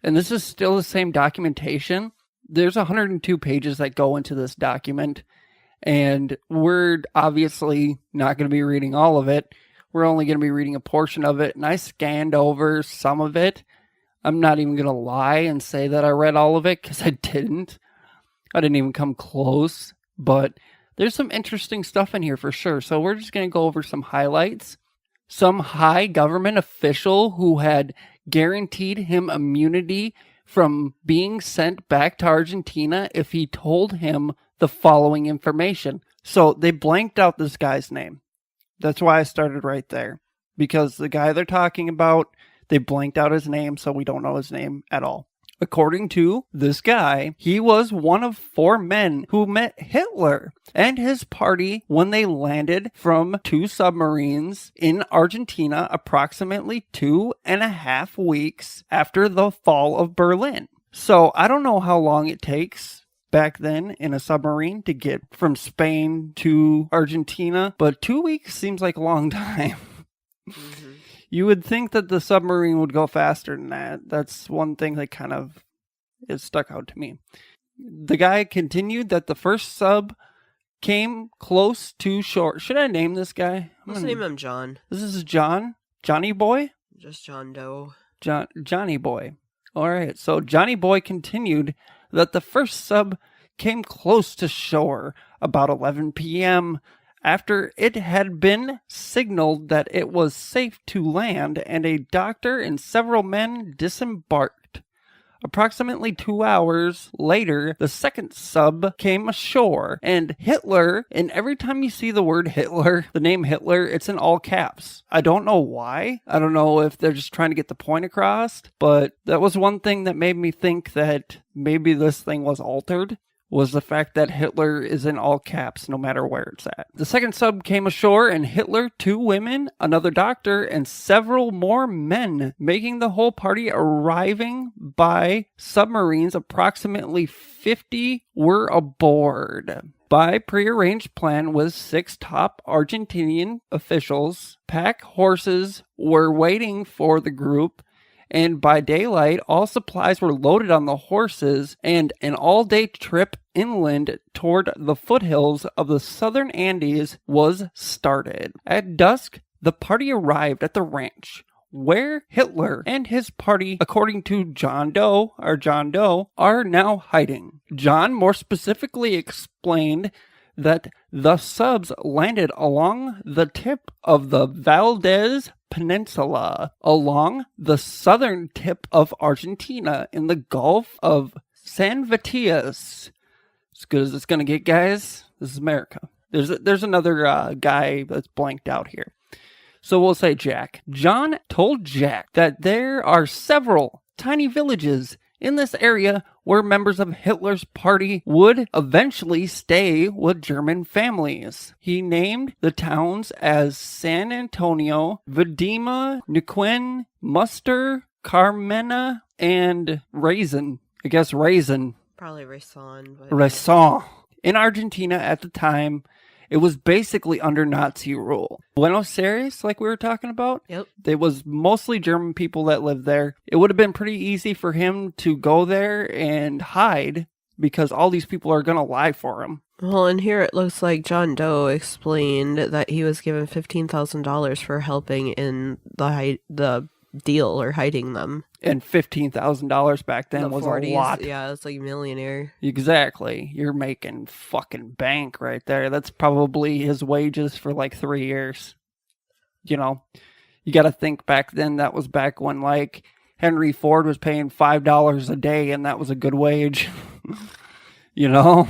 And this is still the same documentation. There's 102 pages that go into this document, and we're obviously not going to be reading all of it. We're only going to be reading a portion of it, and I scanned over some of it. I'm not even going to lie and say that I read all of it, because I didn't. I didn't even come close, but there's some interesting stuff in here for sure. So we're just going to go over some highlights. Some high government official who had guaranteed him immunity from being sent back to Argentina if he told him the following information. So they blanked out this guy's name. That's why I started right there. Because the guy they're talking about, they blanked out his name, so we don't know his name at all. According to this guy, he was one of 4 men who met Hitler and his party when they landed from 2 submarines in Argentina approximately 2.5 weeks after the fall of Berlin. So I don't know how long it takes back then in a submarine to get from Spain to Argentina, but 2 weeks seems like a long time. Mm-hmm. You would think that the submarine would go faster than that. That's one thing that kind of is stuck out to me. The guy continued that the first sub came close to shore. Should I name this guy? Let's name him John. This is John? Johnny Boy? Just John Doe. Johnny Boy. All right. So Johnny Boy continued that the first sub came close to shore about 11 p.m., after it had been signaled that it was safe to land and a doctor and several men disembarked. Approximately 2 hours later, the second sub came ashore, and Hitler, and every time you see the word Hitler, the name Hitler, it's in all caps. I don't know why. I don't know if they're just trying to get the point across, but that was one thing that made me think that maybe this thing was altered. Was the fact that Hitler is in all caps no matter where it's at. The second sub came ashore and Hitler, 2 women, another doctor, and several more men, making the whole party arriving by submarines. Approximately 50 were aboard. By prearranged plan with 6 top Argentinian officials, pack horses were waiting for the group, and by daylight, all supplies were loaded on the horses, and an all-day trip inland toward the foothills of the southern Andes was started. At dusk, the party arrived at the ranch, where Hitler and his party, according to John Doe, are now hiding. John more specifically explained that the subs landed along the tip of the Valdez Peninsula, along the southern tip of Argentina in the Gulf of San Matias. As good as it's going to get, guys. This is America. There's another guy that's blanked out here. So we'll say Jack. John told Jack that there are several tiny villages in this area where members of Hitler's party would eventually stay with German families. He named the towns as San Antonio, Vidima, Neuquén, Muster, Carmena, and Raisin. I guess Raisin. Probably Raison. But... Raison. In Argentina at the time, it was basically under Nazi rule. Buenos Aires, like we were talking about, Yep. It was mostly German people that lived there. It would have been pretty easy for him to go there and hide because all these people are going to lie for him. Well, and here it looks like John Doe explained that he was given $15,000 for helping in the deal or hiding them. And $15,000 back In then the was 40s, a lot. Yeah, it's like millionaire. Exactly. You're making fucking bank right there. That's probably his wages for like 3 years. You know, you got to think back then, that was back when like Henry Ford was paying $5 a day and that was a good wage. You know?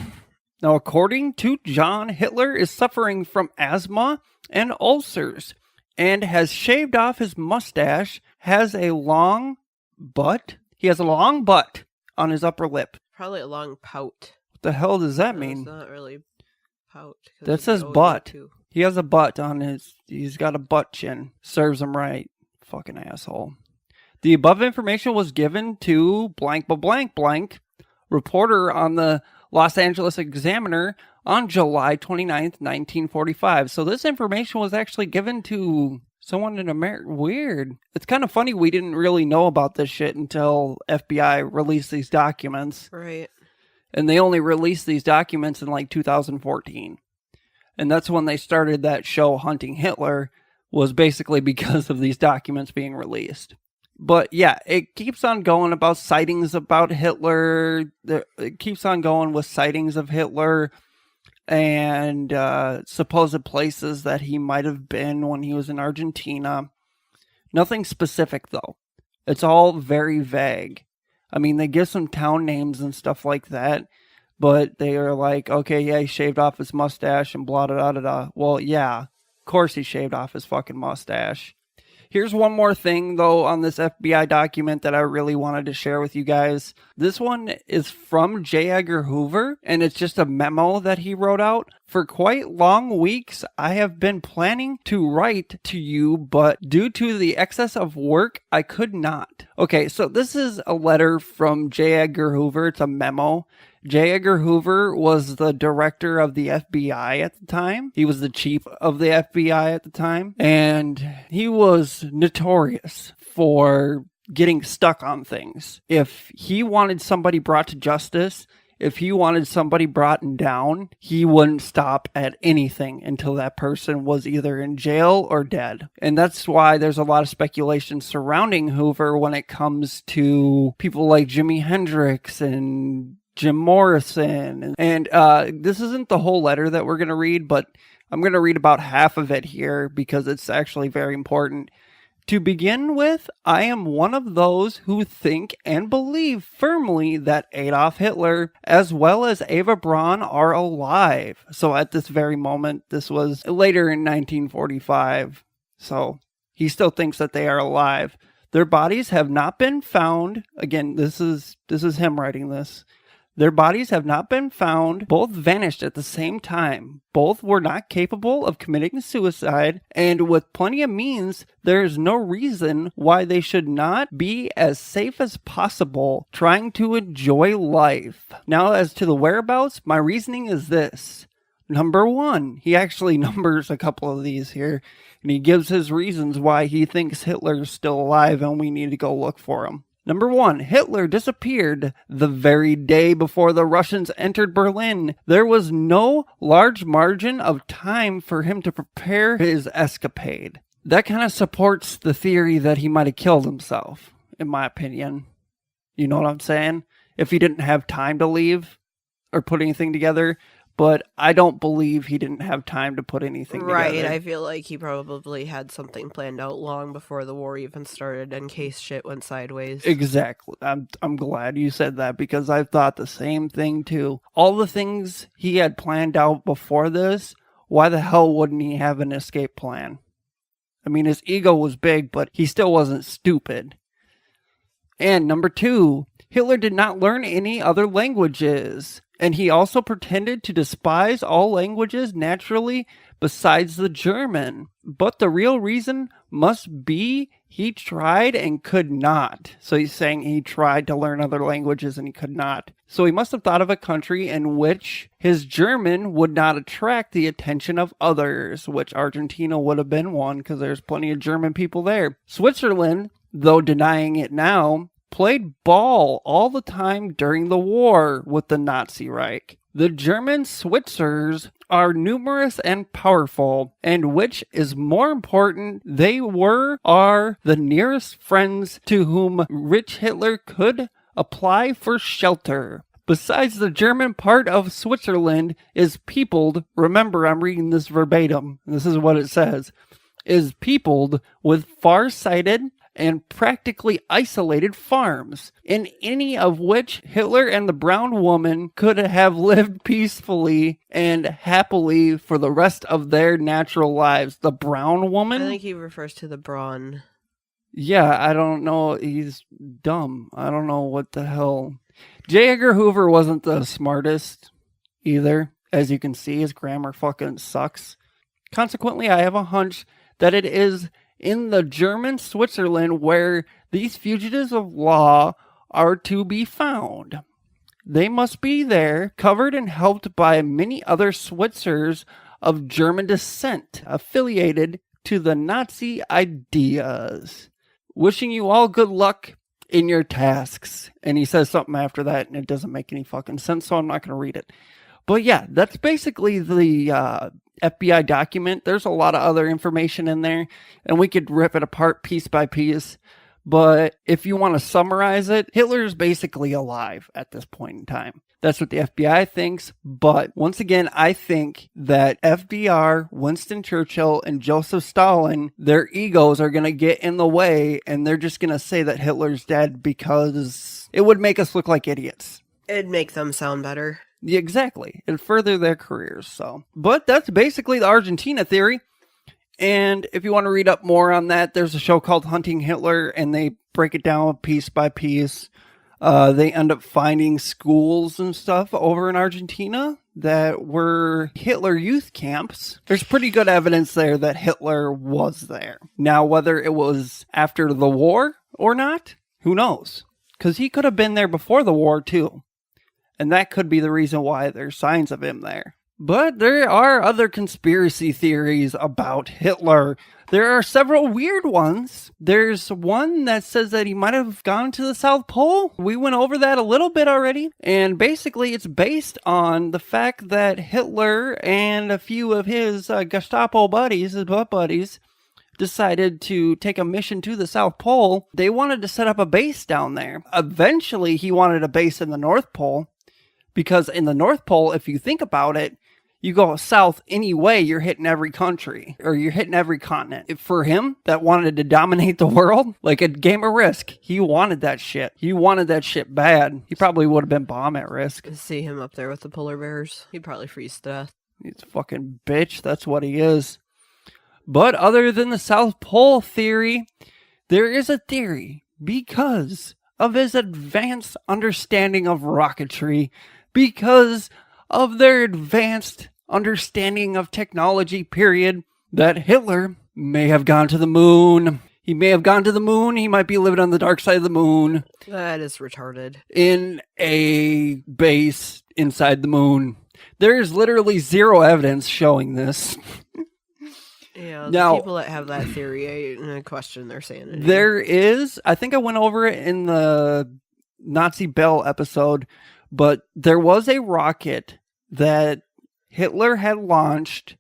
Now, according to John, Hitler is suffering from asthma and ulcers and has shaved off his mustache, has a long butt. He has a long butt on his upper lip. Probably a long pout. What the hell does that No, mean? It's not really pout. 'cause That it's says the O butt. too. He has a butt on his... He's got a butt chin. Serves him right. Fucking asshole. The above information was given to blank but blank blank, reporter on the Los Angeles Examiner on July 29th, 1945. So this information was actually given to someone in America. Weird. It's kind of funny we didn't really know about this shit until FBI released these documents. Right. And they only released these documents in like 2014. And that's when they started that show, Hunting Hitler, was basically because of these documents being released. But yeah, it keeps on going about sightings about Hitler. It keeps on going with sightings of Hitler and supposed places that he might have been when he was in Argentina. Nothing specific, though. It's all very vague. I mean, they give some town names and stuff like that, but they are like, okay, yeah, he shaved off his mustache and blah, da, da, da. Well, yeah, of course he shaved off his fucking mustache. Here's one more thing, though, on this FBI document that I really wanted to share with you guys. This one is from J. Edgar Hoover, and it's just a memo that he wrote out. For quite long weeks, I have been planning to write to you, but due to the excess of work, I could not. Okay, so this is a letter from J. Edgar Hoover. It's a memo. J. Edgar Hoover was the director of the FBI at the time. He was the chief of the FBI at the time. And he was notorious for getting stuck on things. If he wanted somebody brought to justice, if he wanted somebody brought down, he wouldn't stop at anything until that person was either in jail or dead. And that's why there's a lot of speculation surrounding Hoover when it comes to people like Jimi Hendrix and Jim Morrison. And this isn't the whole letter that we're going to read, but I'm going to read about half of it here because it's actually very important. To begin with, I am one of those who think and believe firmly that Adolf Hitler, as well as Eva Braun, are alive. So at this very moment, this was later in 1945. So he still thinks that they are alive. Their bodies have not been found. Again, this is him writing this. Their bodies have not been found. Both vanished at the same time. Both were not capable of committing suicide, and with plenty of means, there is no reason why they should not be as safe as possible, trying to enjoy life. Now, as to the whereabouts, my reasoning is this. Number one, he actually numbers a couple of these here, and he gives his reasons why he thinks Hitler is still alive and we need to go look for him. Number one, Hitler disappeared the very day before the Russians entered Berlin. There was no large margin of time for him to prepare his escapade. That kind of supports the theory that he might have killed himself, in my opinion. You know what I'm saying? If he didn't have time to leave or put anything together. But I don't believe he didn't have time to put anything together. Right, I feel like he probably had something planned out long before the war even started in case shit went sideways. Exactly. I'm glad you said that because I've thought the same thing too. All the things he had planned out before this, why the hell wouldn't he have an escape plan? I mean, his ego was big, but he still wasn't stupid. And number two, Hitler did not learn any other languages. And he also pretended to despise all languages naturally besides the German. But the real reason must be he tried and could not. So he's saying he tried to learn other languages and he could not. So he must have thought of a country in which his German would not attract the attention of others, which Argentina would have been one because there's plenty of German people there. Switzerland, though denying it now, played ball all the time during the war with the Nazi Reich. The German Switzers are numerous and powerful, and which is more important, they are the nearest friends to whom rich Hitler could apply for shelter. Besides, the German part of Switzerland is peopled, remember I'm reading this verbatim, this is what it says, is peopled with far-sighted and practically isolated farms, in any of which Hitler and the brown woman could have lived peacefully and happily for the rest of their natural lives. The brown woman? I think he refers to the brawn. Yeah, I don't know. He's dumb. I don't know what the hell. J. Edgar Hoover wasn't the smartest either. As you can see, his grammar fucking sucks. Consequently, I have a hunch that it is in the German Switzerland where these fugitives of law are to be found. They must be there, covered and helped by many other Switzers of German descent, affiliated to the Nazi ideas. Wishing you all good luck in your tasks. And he says something after that, and it doesn't make any fucking sense, so I'm not going to read it. But yeah, that's basically the FBI document. There's a lot of other information in there, and we could rip it apart piece by piece. But if you want to summarize it, Hitler's basically alive at this point in time. That's what the FBI thinks. But once again, I think that FDR, Winston Churchill, and Joseph Stalin, their egos are going to get in the way, and they're just going to say that Hitler's dead because it would make us look like idiots. It'd make them sound better. Yeah, exactly. It'd further their careers. So, but that's basically the Argentina theory. And if you want to read up more on that, there's a show called Hunting Hitler, and they break it down piece by piece. They end up finding schools and stuff over in Argentina that were Hitler youth camps. There's pretty good evidence there that Hitler was there. Now, whether it was after the war or not, who knows? Because he could have been there before the war, too. And that could be the reason why there's signs of him there. But there are other conspiracy theories about Hitler. There are several weird ones. There's one that says that he might have gone to the South Pole. We went over that a little bit already. And basically it's based on the fact that Hitler and a few of his Gestapo buddies, his butt buddies, decided to take a mission to the South Pole. They wanted to set up a base down there. Eventually he wanted a base in the North Pole. Because in the North Pole, if you think about it, you go south anyway, you're hitting every country, or you're hitting every continent. For him, that wanted to dominate the world, like a game of Risk, he wanted that shit. He wanted that shit bad. He probably would have been bomb at Risk. See him up there with the polar bears. He'd probably freeze to death. He's a fucking bitch, that's what he is. But other than the South Pole theory, there is a theory because of his advanced understanding of rocketry, because of their advanced understanding of technology, period, that Hitler may have gone to the moon. He may have gone to the moon. He might be living on the dark side of the moon. That is retarded. In a base inside the moon. There is literally zero evidence showing this. Yeah, now, the people that have that theory, I question their sanity. There is, I think I went over it in the Nazi Bell episode, but there was a rocket that Hitler had launched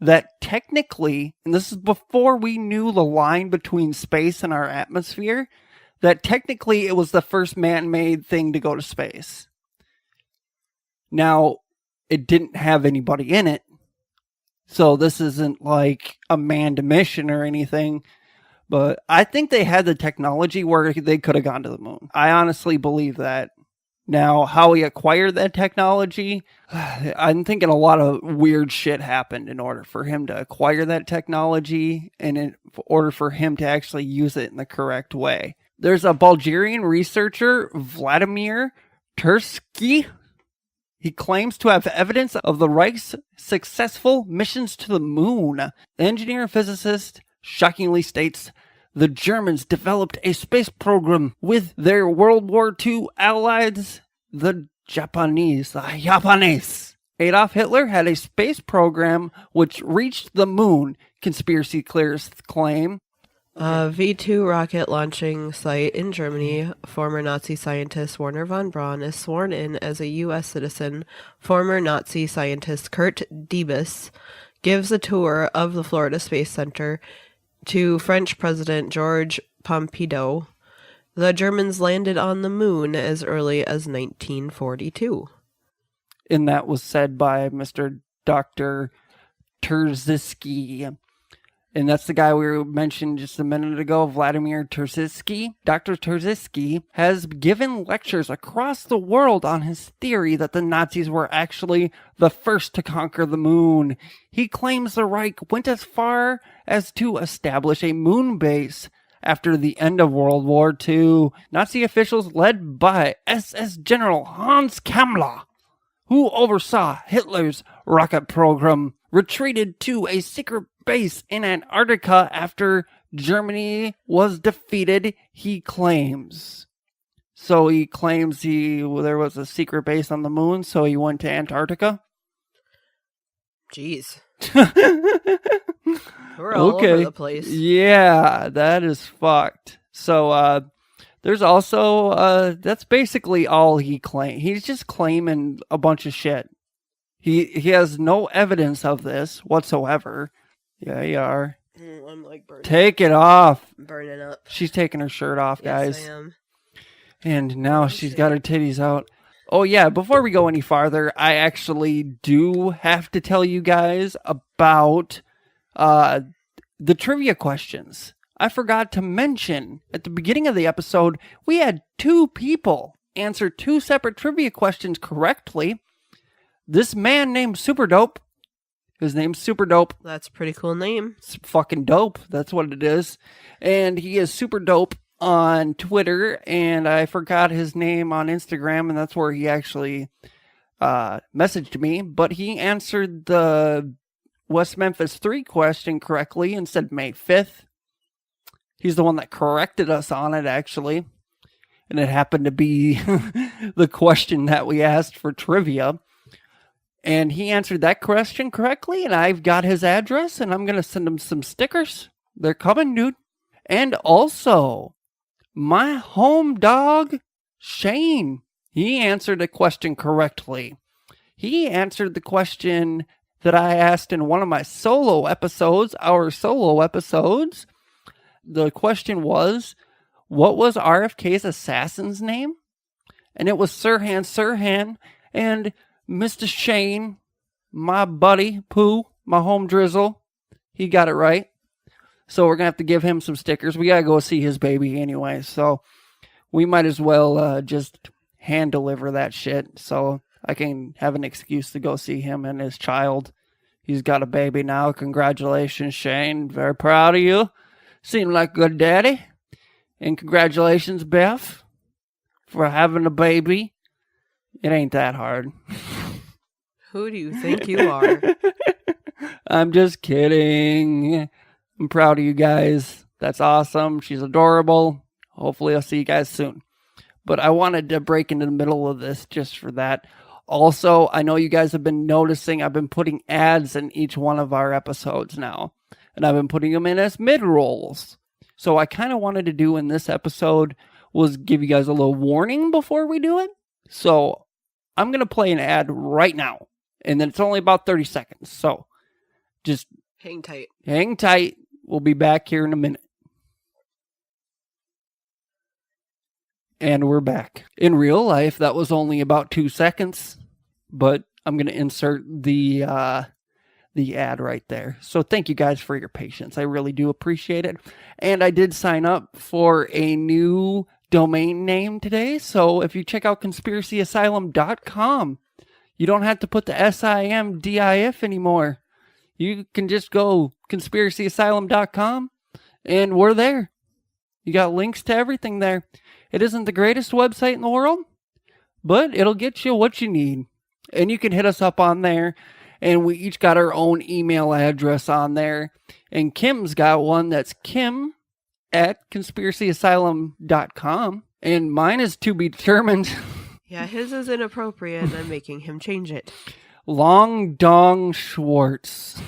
that technically, and this is before we knew the line between space and our atmosphere, that technically it was the first man-made thing to go to space. Now, it didn't have anybody in it, so this isn't like a manned mission or anything, but I think they had the technology where they could have gone to the moon. I honestly believe that. Now, how he acquired that technology, I'm thinking a lot of weird shit happened in order for him to acquire that technology and in order for him to actually use it in the correct way. There's a Bulgarian researcher, Vladimir Tursky. He claims to have evidence of the Reich's successful missions to the moon. The engineer and physicist shockingly states, the Germans developed a space program with their World War II allies, the Japanese. Adolf Hitler had a space program which reached the moon, conspiracy theorists claim. V2 rocket launching site in Germany. Former Nazi scientist Werner von Braun is sworn in as a U.S. citizen. Former Nazi scientist Kurt Diebus gives a tour of the Florida Space Center to French President Georges Pompidou. The Germans landed on the moon as early as 1942. And that was said by Mr. Dr. Terziski. And that's the guy we mentioned just a minute ago, Vladimir Terziski. Dr. Terziski has given lectures across the world on his theory that the Nazis were actually the first to conquer the moon. He claims the Reich went as far as to establish a moon base after the end of World War II. Nazi officials led by SS General Hans Kammler, who oversaw Hitler's rocket program, retreated to a secret base in Antarctica after Germany was defeated, he claims. So he claims there was a secret base on the moon, so he went to Antarctica? Jeez. We're all over the place. Yeah, that is fucked. So, there's also, that's basically all he claims. He's just claiming a bunch of shit. He has no evidence of this whatsoever. Yeah, you are. I'm like burning. Take it off. I'm burning up. She's taking her shirt off, guys. Yes, I am. And now she's got her titties out. Oh yeah, before we go any farther, I actually do have to tell you guys about the trivia questions. I forgot to mention at the beginning of the episode, we had 2 people answer 2 separate trivia questions correctly. This man named Super Dope, his name's Super Dope. That's a pretty cool name. It's fucking dope. That's what it is. And he is Super Dope on Twitter, and I forgot his name on Instagram, and that's where he actually messaged me. But he answered the West Memphis 3 question correctly and said May 5th. He's the one that corrected us on it, actually. And it happened to be the question that we asked for trivia. And he answered that question correctly, and I've got his address, and I'm going to send him some stickers. They're coming, dude. And also, my home dog, Shane, he answered a question correctly. He answered the question that I asked in one of my solo episodes, The question was, what was RFK's assassin's name? And it was Sirhan, and Mr. Shane, my buddy, Pooh, my home drizzle, he got it right. So we're going to have to give him some stickers. We got to go see his baby anyway, so we might as well just hand deliver that shit so I can have an excuse to go see him and his child. He's got a baby now. Congratulations, Shane. Very proud of you. Seem like a good daddy. And congratulations, Beth, for having a baby. It ain't that hard. Who do you think you are? I'm just kidding. I'm proud of you guys. That's awesome. She's adorable. Hopefully I'll see you guys soon. But I wanted to break into the middle of this just for that. Also, I know you guys have been noticing I've been putting ads in each one of our episodes now. And I've been putting them in as mid-rolls. So I kind of wanted to do in this episode was give you guys a little warning before we do it. So I'm going to play an ad right now. And then it's only about 30 seconds. So just hang tight. Hang tight. We'll be back here in a minute. And we're back. In real life, that was only about 2 seconds. But I'm going to insert the ad right there. So thank you guys for your patience. I really do appreciate it. And I did sign up for a new domain name today. So if you check out conspiracyasylum.com, you don't have to put the SIMDIF anymore. You can just go conspiracyasylum.com and we're there. You got links to everything there. It isn't the greatest website in the world, but it'll get you what you need. And you can hit us up on there. And we each got our own email address on there. And Kim's got one that's kim@conspiracyasylum.com. And mine is to be determined. Yeah, his is inappropriate and I'm making him change it. Long Dong Schwartz.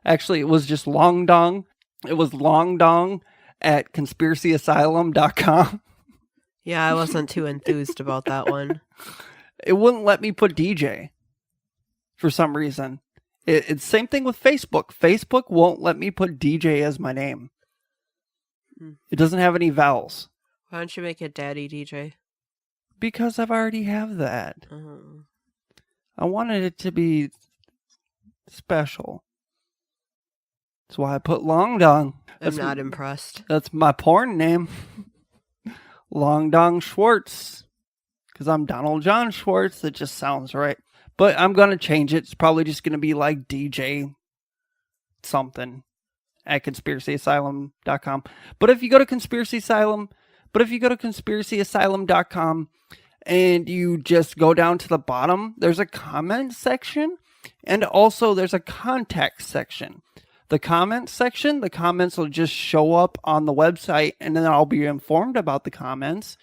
Actually, it was just Long Dong. It was Long Dong at conspiracyasylum.com. Yeah, I wasn't too enthused about that one. It wouldn't let me put DJ for some reason. It's same thing with Facebook. Facebook won't let me put DJ as my name. It doesn't have any vowels. Why don't you make it Daddy DJ? Because I've already have that. I wanted it to be special. That's why I put Long Dong. I'm not impressed. That's my porn name. Long Dong Schwartz. Because I'm Donald John Schwartz. It just sounds right. But I'm going to change it. It's probably just going to be like DJ something at conspiracyasylum.com. But if you go to conspiracyasylum.com and you just go down to the bottom, there's a comment section and also there's a contact section. The comments section, the comments will just show up on the website and then I'll be informed about the comments.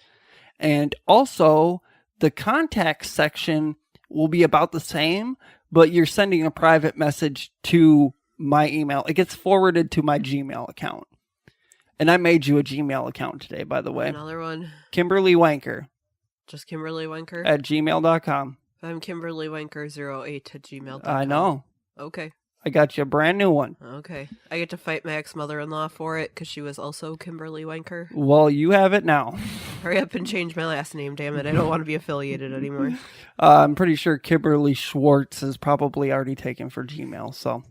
And also the contact section will be about the same, but you're sending a private message to my email. It gets forwarded to my Gmail account. And I made you a Gmail account today, by the way. Another one. Kimberly Wanker. Just Kimberly Wanker? At gmail.com. I'm Kimberly Wanker08 at gmail.com. I know. Okay. I got you a brand new one. Okay. I get to fight my ex-mother-in-law for it because she was also Kimberly Wanker. Well, you have it now. Hurry up and change my last name, damn it. I don't want to be affiliated anymore. I'm pretty sure Kimberly Schwartz is probably already taken for Gmail, so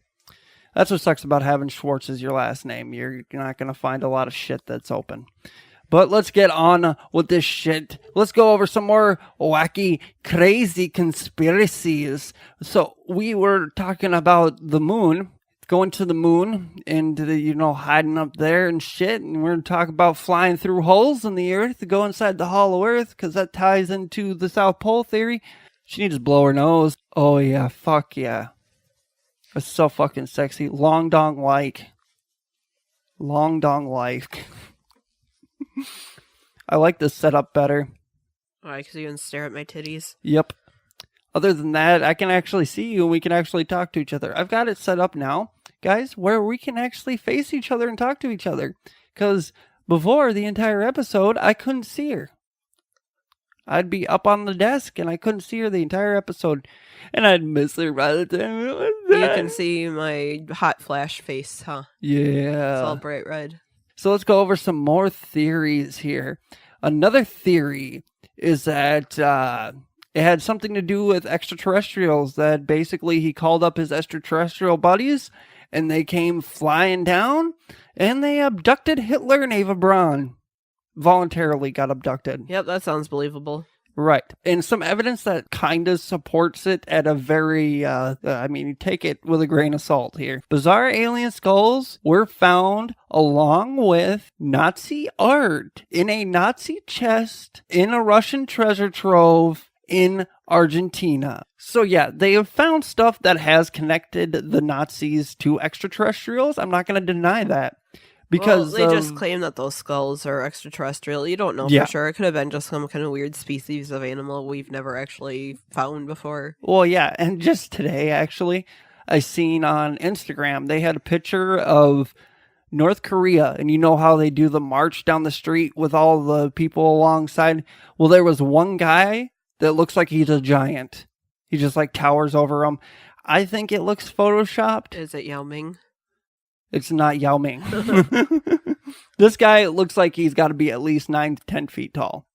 that's what sucks about having Schwartz as your last name. You're not going to find a lot of shit that's open. But let's get on with this shit. Let's go over some more wacky, crazy conspiracies. So we were talking about the moon, going to the moon and, hiding up there and shit. And we're going to talk about flying through holes in the earth to go inside the hollow earth because that ties into the South Pole theory. She needs to blow her nose. Oh, yeah. Fuck yeah. That's so fucking sexy. Long dong like. Long dong like. I like this setup better. Why? Because you can stare at my titties? Yep. Other than that, I can actually see you and we can actually talk to each other. I've got it set up now, guys, where we can actually face each other and talk to each other. Because before the entire episode, I couldn't see her. I'd be up on the desk and I couldn't see her the entire episode. And I'd miss her by the time it was done. You can see my hot flash face, huh? Yeah. It's all bright red. So let's go over some more theories here. Another theory is that it had something to do with extraterrestrials, that basically he called up his extraterrestrial buddies and they came flying down and they abducted Hitler and Eva Braun. Voluntarily got abducted. Yep, that sounds believable. Right. And some evidence that kind of supports it at a very, you take it with a grain of salt here. Bizarre alien skulls were found along with Nazi art in a Nazi chest in a Russian treasure trove in Argentina. So yeah, they have found stuff that has connected the Nazis to extraterrestrials. I'm not going to deny that. Because they just claim that those skulls are extraterrestrial. You don't know for sure. It could have been just some kind of weird species of animal we've never actually found before. Well, yeah, and just today, actually, I seen on Instagram, they had a picture of North Korea, and you know how they do the march down the street with all the people alongside? Well, there was one guy that looks like he's a giant. He just, towers over them. I think it looks photoshopped. Is it Yao Ming? It's not Yao Ming. This guy looks like he's got to be at least 9 to 10 feet tall.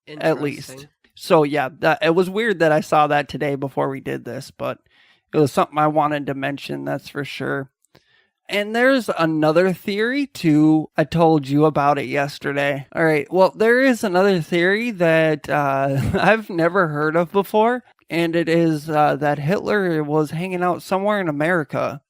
At least. So, yeah, it was weird that I saw that today before we did this, but it was something I wanted to mention, that's for sure. And there's another theory, too. I told you about it yesterday. All right, well, there is another theory that I've never heard of before, and it is that Hitler was hanging out somewhere in America.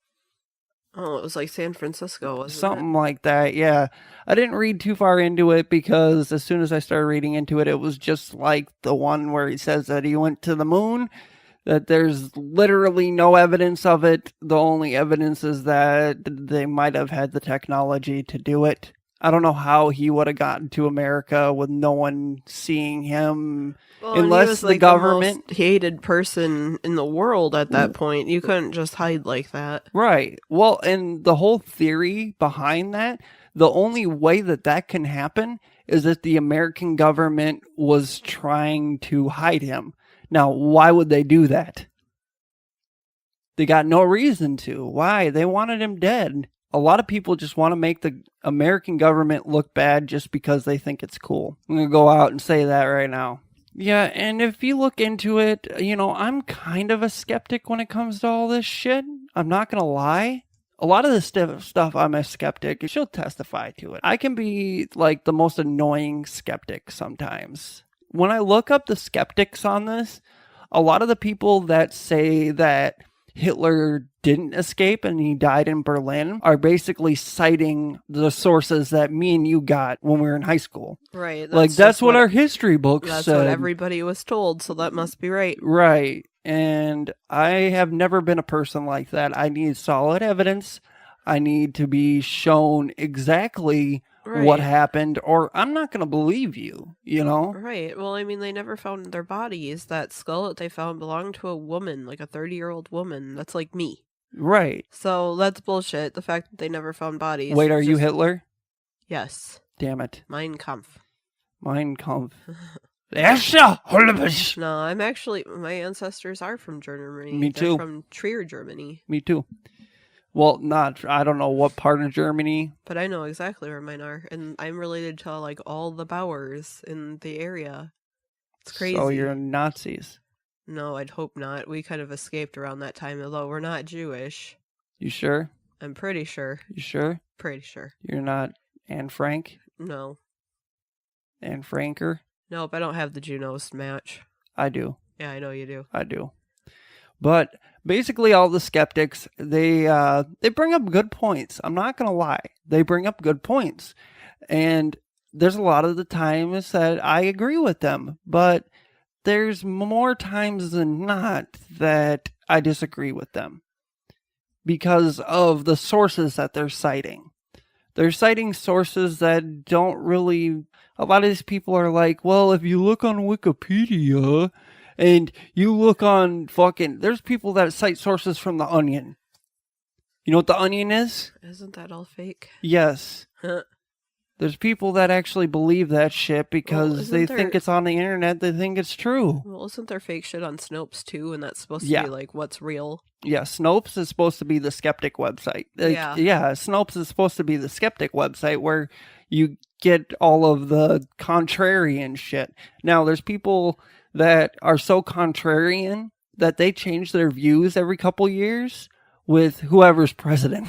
Oh, it was like San Francisco, wasn't Something like that, yeah. I didn't read too far into it because as soon as I started reading into it, it was just like the one where he says that he went to the moon, that there's literally no evidence of it. The only evidence is that they might have had the technology to do it. I don't know how he would have gotten to America with no one seeing him, unless he was the government... the most hated person in the world at that point. You couldn't just hide like that. Right. Well, and the whole theory behind that, the only way that can happen is if the American government was trying to hide him. Now, why would they do that? They got no reason to. Why? They wanted him dead. A lot of people just want to make the American government look bad just because they think it's cool. I'm going to go out and say that right now. Yeah, and if you look into it, I'm kind of a skeptic when it comes to all this shit. I'm not going to lie. A lot of this stuff, I'm a skeptic. She'll testify to it. I can be like the most annoying skeptic sometimes. When I look up the skeptics on this, a lot of the people that say that Hitler didn't escape and he died in Berlin are basically citing the sources that me and you got when we were in high school. Right. That's what our history books said. That's what everybody was told, so that must be right. Right. And I have never been a person like that. I need solid evidence. I need to be shown exactly what happened, or I'm not going to believe you, Right. Well, I mean, they never found their bodies. That skull that they found belonged to a woman, like a 30-year-old woman. That's like me. Right. So that's bullshit. The fact that they never found bodies. Wait, are you Hitler? Yes. Damn it. Mein Kampf. Mein Kampf. No, I'm actually, my ancestors are from Germany. Me too. They're from Trier, Germany. Me too. Well, I don't know what part of Germany. But I know exactly where mine are. And I'm related to, like, all the Bauers in the area. It's crazy. So you're Nazis. No, I'd hope not. We kind of escaped around that time, although we're not Jewish. You sure? I'm pretty sure. You sure? Pretty sure. You're not Anne Frank? No. Anne Franker? Nope, I don't have the Junos match. I do. Yeah, I know you do. I do. But basically all the skeptics, they bring up good points. I'm not going to lie. They bring up good points. And there's a lot of the times that I agree with them. But there's more times than not that I disagree with them because of the sources that they're citing. They're citing sources that don't really... A lot of these people are like, well, if you look on Wikipedia and you look on fucking... There's people that cite sources from The Onion. You know what The Onion is? Isn't that all fake? Yes. There's people that actually believe that shit because they think it's on the internet. They think it's true. Well, isn't there fake shit on Snopes too? And that's supposed to be like what's real? Yeah, Snopes is supposed to be the skeptic website. Yeah, Snopes is supposed to be the skeptic website where you get all of the contrarian shit. Now, there's people that are so contrarian that they change their views every couple years with whoever's president.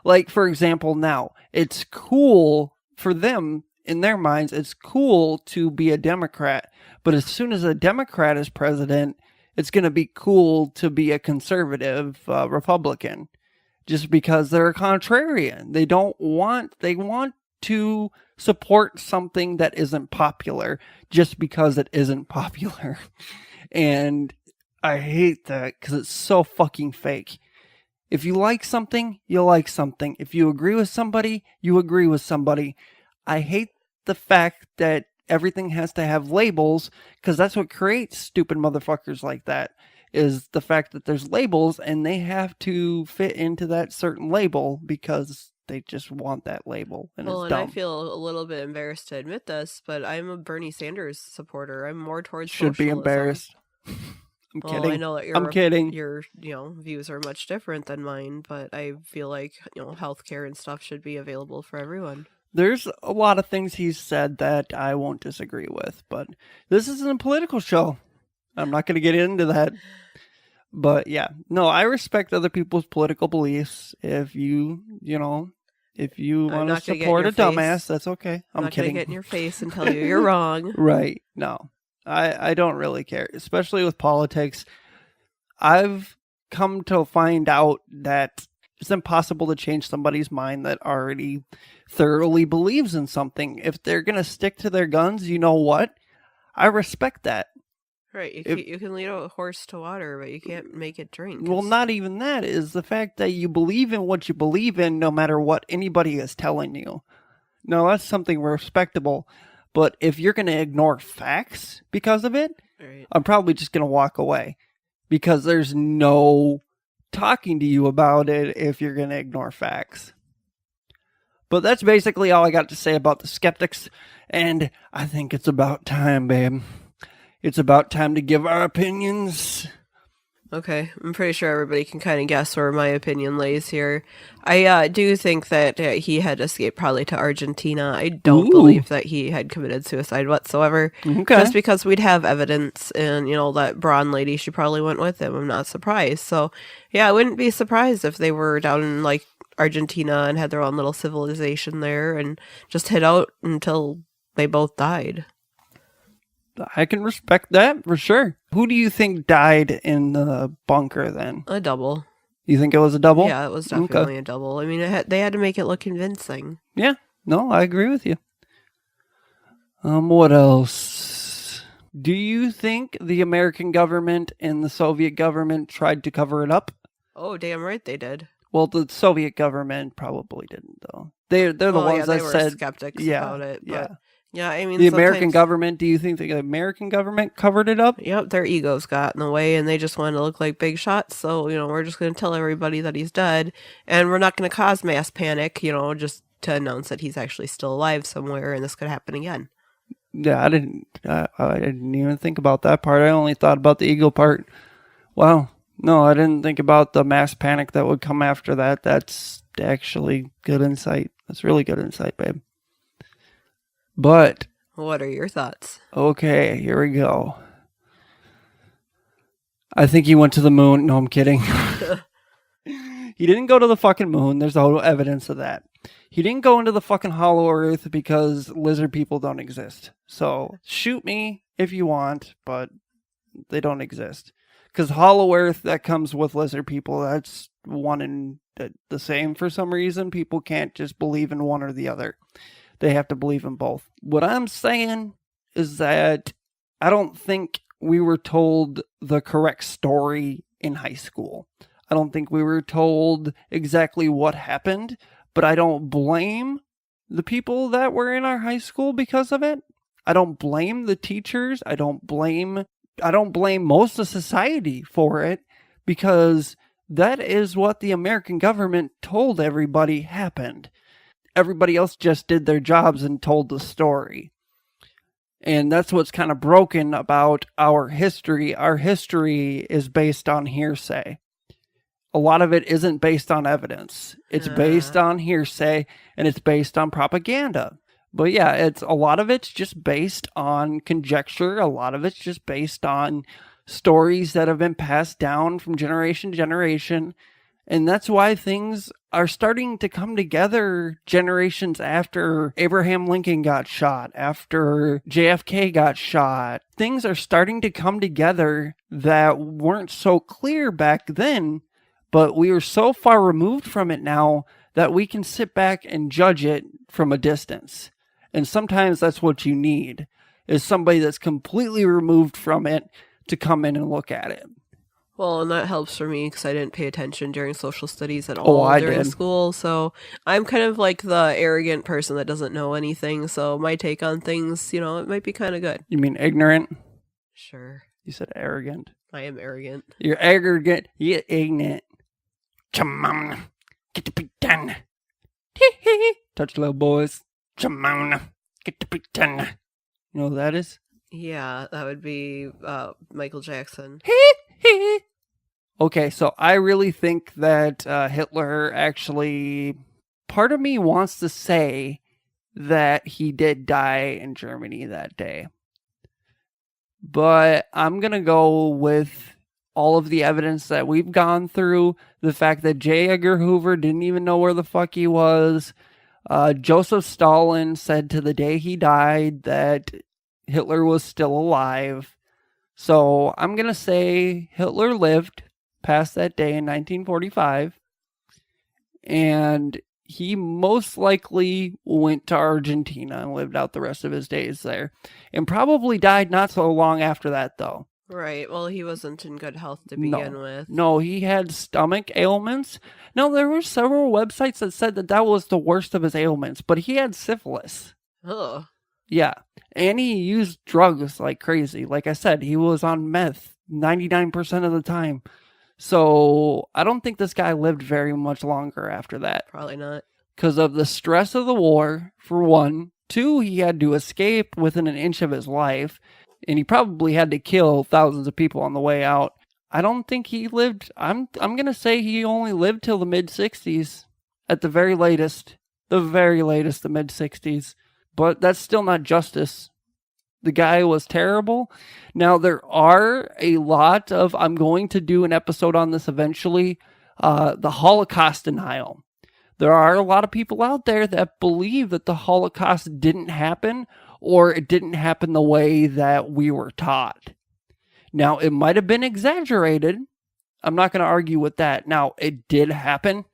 Like, for example, now, it's cool for them, in their minds, it's cool to be a Democrat. But as soon as a Democrat is president, it's going to be cool to be a conservative Republican. Just because they're a contrarian. They want to support something that isn't popular just because it isn't popular. And I hate that because it's so fucking fake. If you like something, you like something. If you agree with somebody, you agree with somebody. I hate the fact that everything has to have labels because that's what creates stupid motherfuckers like that, is the fact that there's labels and they have to fit into that certain label because they just want that label. And it's dumb. I feel a little bit embarrassed to admit this, but I'm a Bernie Sanders supporter. I'm more towards Should socialism. be embarrassed. I'm kidding. I know that I'm kidding. Your views are much different than mine, but I feel like healthcare and stuff should be available for everyone. There's a lot of things he's said that I won't disagree with, but this isn't a political show. I'm not going to get into that. But yeah, no, I respect other people's political beliefs. If you want to support a dumbass, that's okay. I'm not kidding. Not going to get in your face and tell you you're wrong. Right. No. I don't really care, especially with politics. I've come to find out that it's impossible to change somebody's mind that already thoroughly believes in something. If they're going to stick to their guns, you know what? I respect that. Right. You can lead a horse to water, but you can't make it drink. Well, not even that. Is the fact that you believe in what you believe in no matter what anybody is telling you. No, that's something respectable. But if you're going to ignore facts because of it, right, I'm probably just going to walk away. Because there's no talking to you about it if you're going to ignore facts. But that's basically all I got to say about the skeptics. And I think it's about time, babe. It's about time to give our opinions. Okay, I'm pretty sure everybody can kind of guess where my opinion lays here. I do think that he had escaped probably to Argentina. I don't believe that he had committed suicide whatsoever. Okay. Just because we'd have evidence, and, that blonde lady, she probably went with him. I'm not surprised. So, yeah, I wouldn't be surprised if they were down in, Argentina and had their own little civilization there and just hid out until they both died. I can respect that for sure. Who do you think died in the bunker then? A double. You think it was a double? Yeah, it was definitely a double. I mean, they had to make it look convincing. Yeah. No, I agree with you. What else? Do you think the American government and the Soviet government tried to cover it up? Oh, damn right they did. Well, the Soviet government probably didn't, though. They're the ones that were said skeptics yeah, about it. But yeah. Yeah, I mean, The American government, do you think the American government covered it up? Yep, their egos got in the way and they just wanted to look like big shots. So, we're just going to tell everybody that he's dead and we're not going to cause mass panic, just to announce that he's actually still alive somewhere and this could happen again. Yeah, I didn't even think about that part. I only thought about the ego part. Wow. No, I didn't think about the mass panic that would come after that. That's actually good insight. That's really good insight, babe. But what are your thoughts? Okay, here we go. I think he went to the moon. No, I'm kidding. He didn't go to the fucking moon. There's no evidence of that. He didn't go into the fucking hollow earth because lizard people don't exist. So shoot me if you want, but they don't exist. Because hollow earth, that comes with lizard people. That's one and the same for some reason. People can't just believe in one or the other. They have to believe in both. What I'm saying is that I don't think we were told the correct story in high school. I don't think we were told exactly what happened, but I don't blame the people that were in our high school because of it. I don't blame the teachers. I don't blame most of society for it because that is what the American government told everybody happened. Everybody else just did their jobs and told the story. And that's what's kind of broken about our history. Our history is based on hearsay. A lot of it isn't based on evidence. It's based on hearsay and it's based on propaganda. But yeah, a lot of it's just based on conjecture. A lot of it's just based on stories that have been passed down from generation to generation. And that's why things are starting to come together generations after Abraham Lincoln got shot, after JFK got shot. Things are starting to come together that weren't so clear back then, but we are so far removed from it now that we can sit back and judge it from a distance. And sometimes that's what you need, is somebody that's completely removed from it to come in and look at it. Well, and that helps for me because I didn't pay attention during social studies at all during school. So I'm kind of like the arrogant person that doesn't know anything. So my take on things, it might be kind of good. You mean ignorant? Sure. You said arrogant. I am arrogant. You're arrogant. You're ignorant. Come on. Get to pretend. Touch little boys. Come on. Get to pretend. You know who that is? Yeah, that would be Michael Jackson. Okay, so I really think that Hitler actually... Part of me wants to say that he did die in Germany that day. But I'm going to go with all of the evidence that we've gone through. The fact that J. Edgar Hoover didn't even know where the fuck he was. Joseph Stalin said to the day he died that Hitler was still alive. So I'm going to say Hitler lived past that day in 1945. And he most likely went to Argentina and lived out the rest of his days there. And probably died not so long after that, though. Right. Well, he wasn't in good health to begin with. No, he had stomach ailments. No, there were several websites that said that was the worst of his ailments, but he had syphilis. Ugh. Yeah. And he used drugs like crazy. Like I said, he was on meth 99% of the time. So I don't think this guy lived very much longer after that. Probably not. because of the stress of the war, for one. Two, he had to escape within an inch of his life, and he probably had to kill thousands of people on the way out. I don't think he lived, I'm going to say he only lived till the mid-60s, at the very latest. The very latest, the mid-60s. But that's still not justice. The guy was terrible. Now, there are a lot of, I'm going to do an episode on this eventually, the Holocaust denial. There are a lot of people out there that believe that the Holocaust didn't happen, or it didn't happen the way that we were taught. Now, it might have been exaggerated. I'm not going to argue with that. Now, it did happen,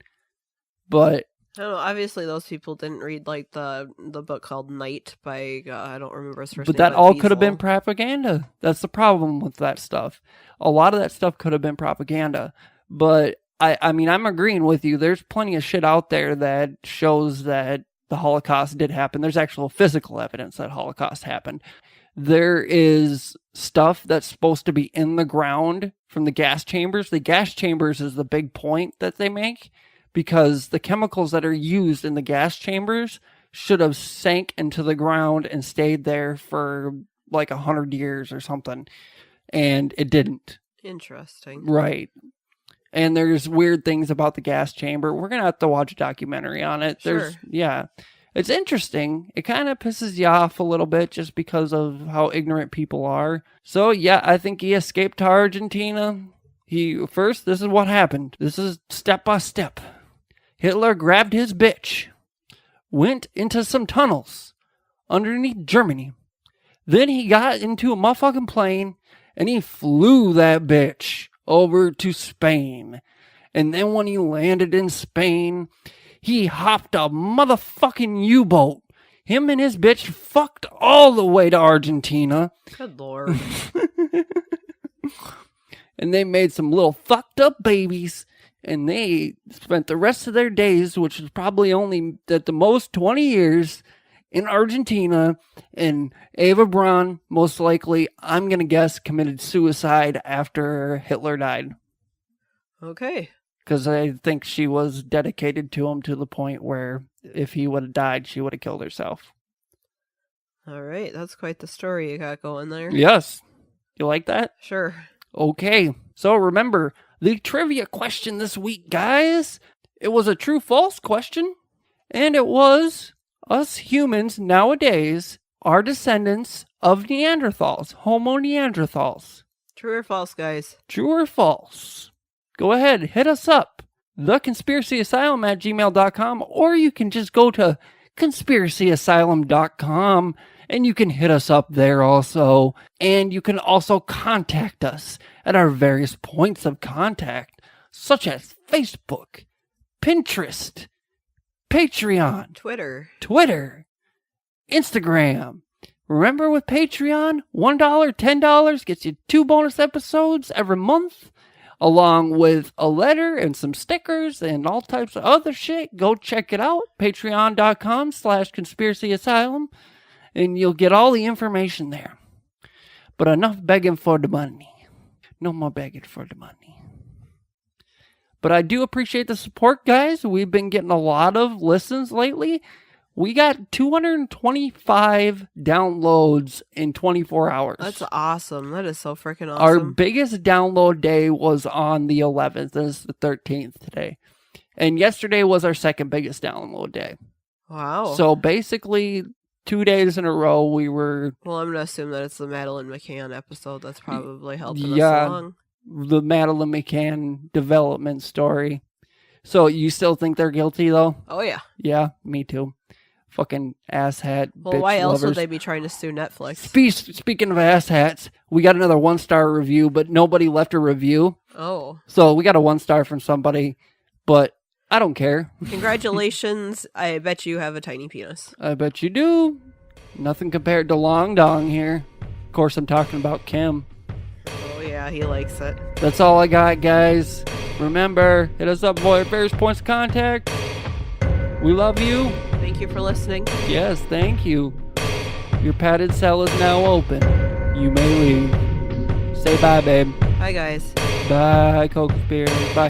but I don't know. Obviously, those people didn't read like the book called Night by I don't remember his first name. But that all could have been propaganda. That's the problem with that stuff. A lot of that stuff could have been propaganda. But I mean, I'm agreeing with you. There's plenty of shit out there that shows that the Holocaust did happen. There's actual physical evidence that Holocaust happened. There is stuff that's supposed to be in the ground from the gas chambers. The gas chambers is the big point that they make, because the chemicals that are used in the gas chambers should have sank into the ground and stayed there for like 100 years or something. And it didn't. Interesting. Right. And there's weird things about the gas chamber. We're going to have to watch a documentary on it. Sure. Yeah. It's interesting. It kind of pisses you off a little bit just because of how ignorant people are. So, yeah, I think he escaped to Argentina. First, this is what happened. This is step by step. Hitler grabbed his bitch, went into some tunnels underneath Germany. Then he got into a motherfucking plane and he flew that bitch over to Spain. And then when he landed in Spain, he hopped a motherfucking U-boat. Him and his bitch fucked all the way to Argentina. Good lord. And they made some little fucked up babies. And they spent the rest of their days, which was probably only at the most 20 years, in Argentina. And Eva Braun, most likely, I'm going to guess, committed suicide after Hitler died. Okay. Because I think she was dedicated to him to the point where if he would have died, she would have killed herself. All right. That's quite the story you got going there. Yes. You like that? Sure. Okay. So remember, the trivia question this week, guys. It was a true-false question. And it was, us humans nowadays are descendants of Neanderthals, Homo neanderthals. True or false, guys? True or false? Go ahead, hit us up. theconspiracyasylum@gmail.com, or you can just go to conspiracyasylum.com and you can hit us up there also. And you can also contact us at our various points of contact, such as Facebook, Pinterest, Patreon, Twitter, Instagram. Remember, with Patreon, $1, $10 gets you 2 bonus episodes every month, along with a letter and some stickers and all types of other shit. Go check it out, patreon.com/conspiracyasylum, and you'll get all the information there. But enough begging for the money. No more begging for the money. But I do appreciate the support, guys. We've been getting a lot of listens lately. We got 225 downloads in 24 hours. That's awesome. That is so freaking awesome. Our biggest download day was on the 11th. This is the 13th today. And yesterday was our second biggest download day. Wow. So basically, 2 days in a row, we were... Well, I'm going to assume that it's the Madeline McCann episode that's probably helping us along. The Madeline McCann development story. So you still think they're guilty, though? Oh, yeah. Yeah, me too. Fucking asshat. Well, why else would they be trying to sue Netflix? Speaking of asshats, we got another 1-star review, but nobody left a review. Oh. So we got a 1-star from somebody, but I don't care. Congratulations. I bet you have a tiny penis. I bet you do. Nothing compared to Long Dong here. Of course, I'm talking about Kim. Oh, yeah, he likes it. That's all I got, guys. Remember, hit us up for various points of contact. We love you. Thank you for listening. Yes, thank you. Your padded cell is now open. You may leave. Say bye, babe. Bye, guys. Bye, co-conspirators. Bye.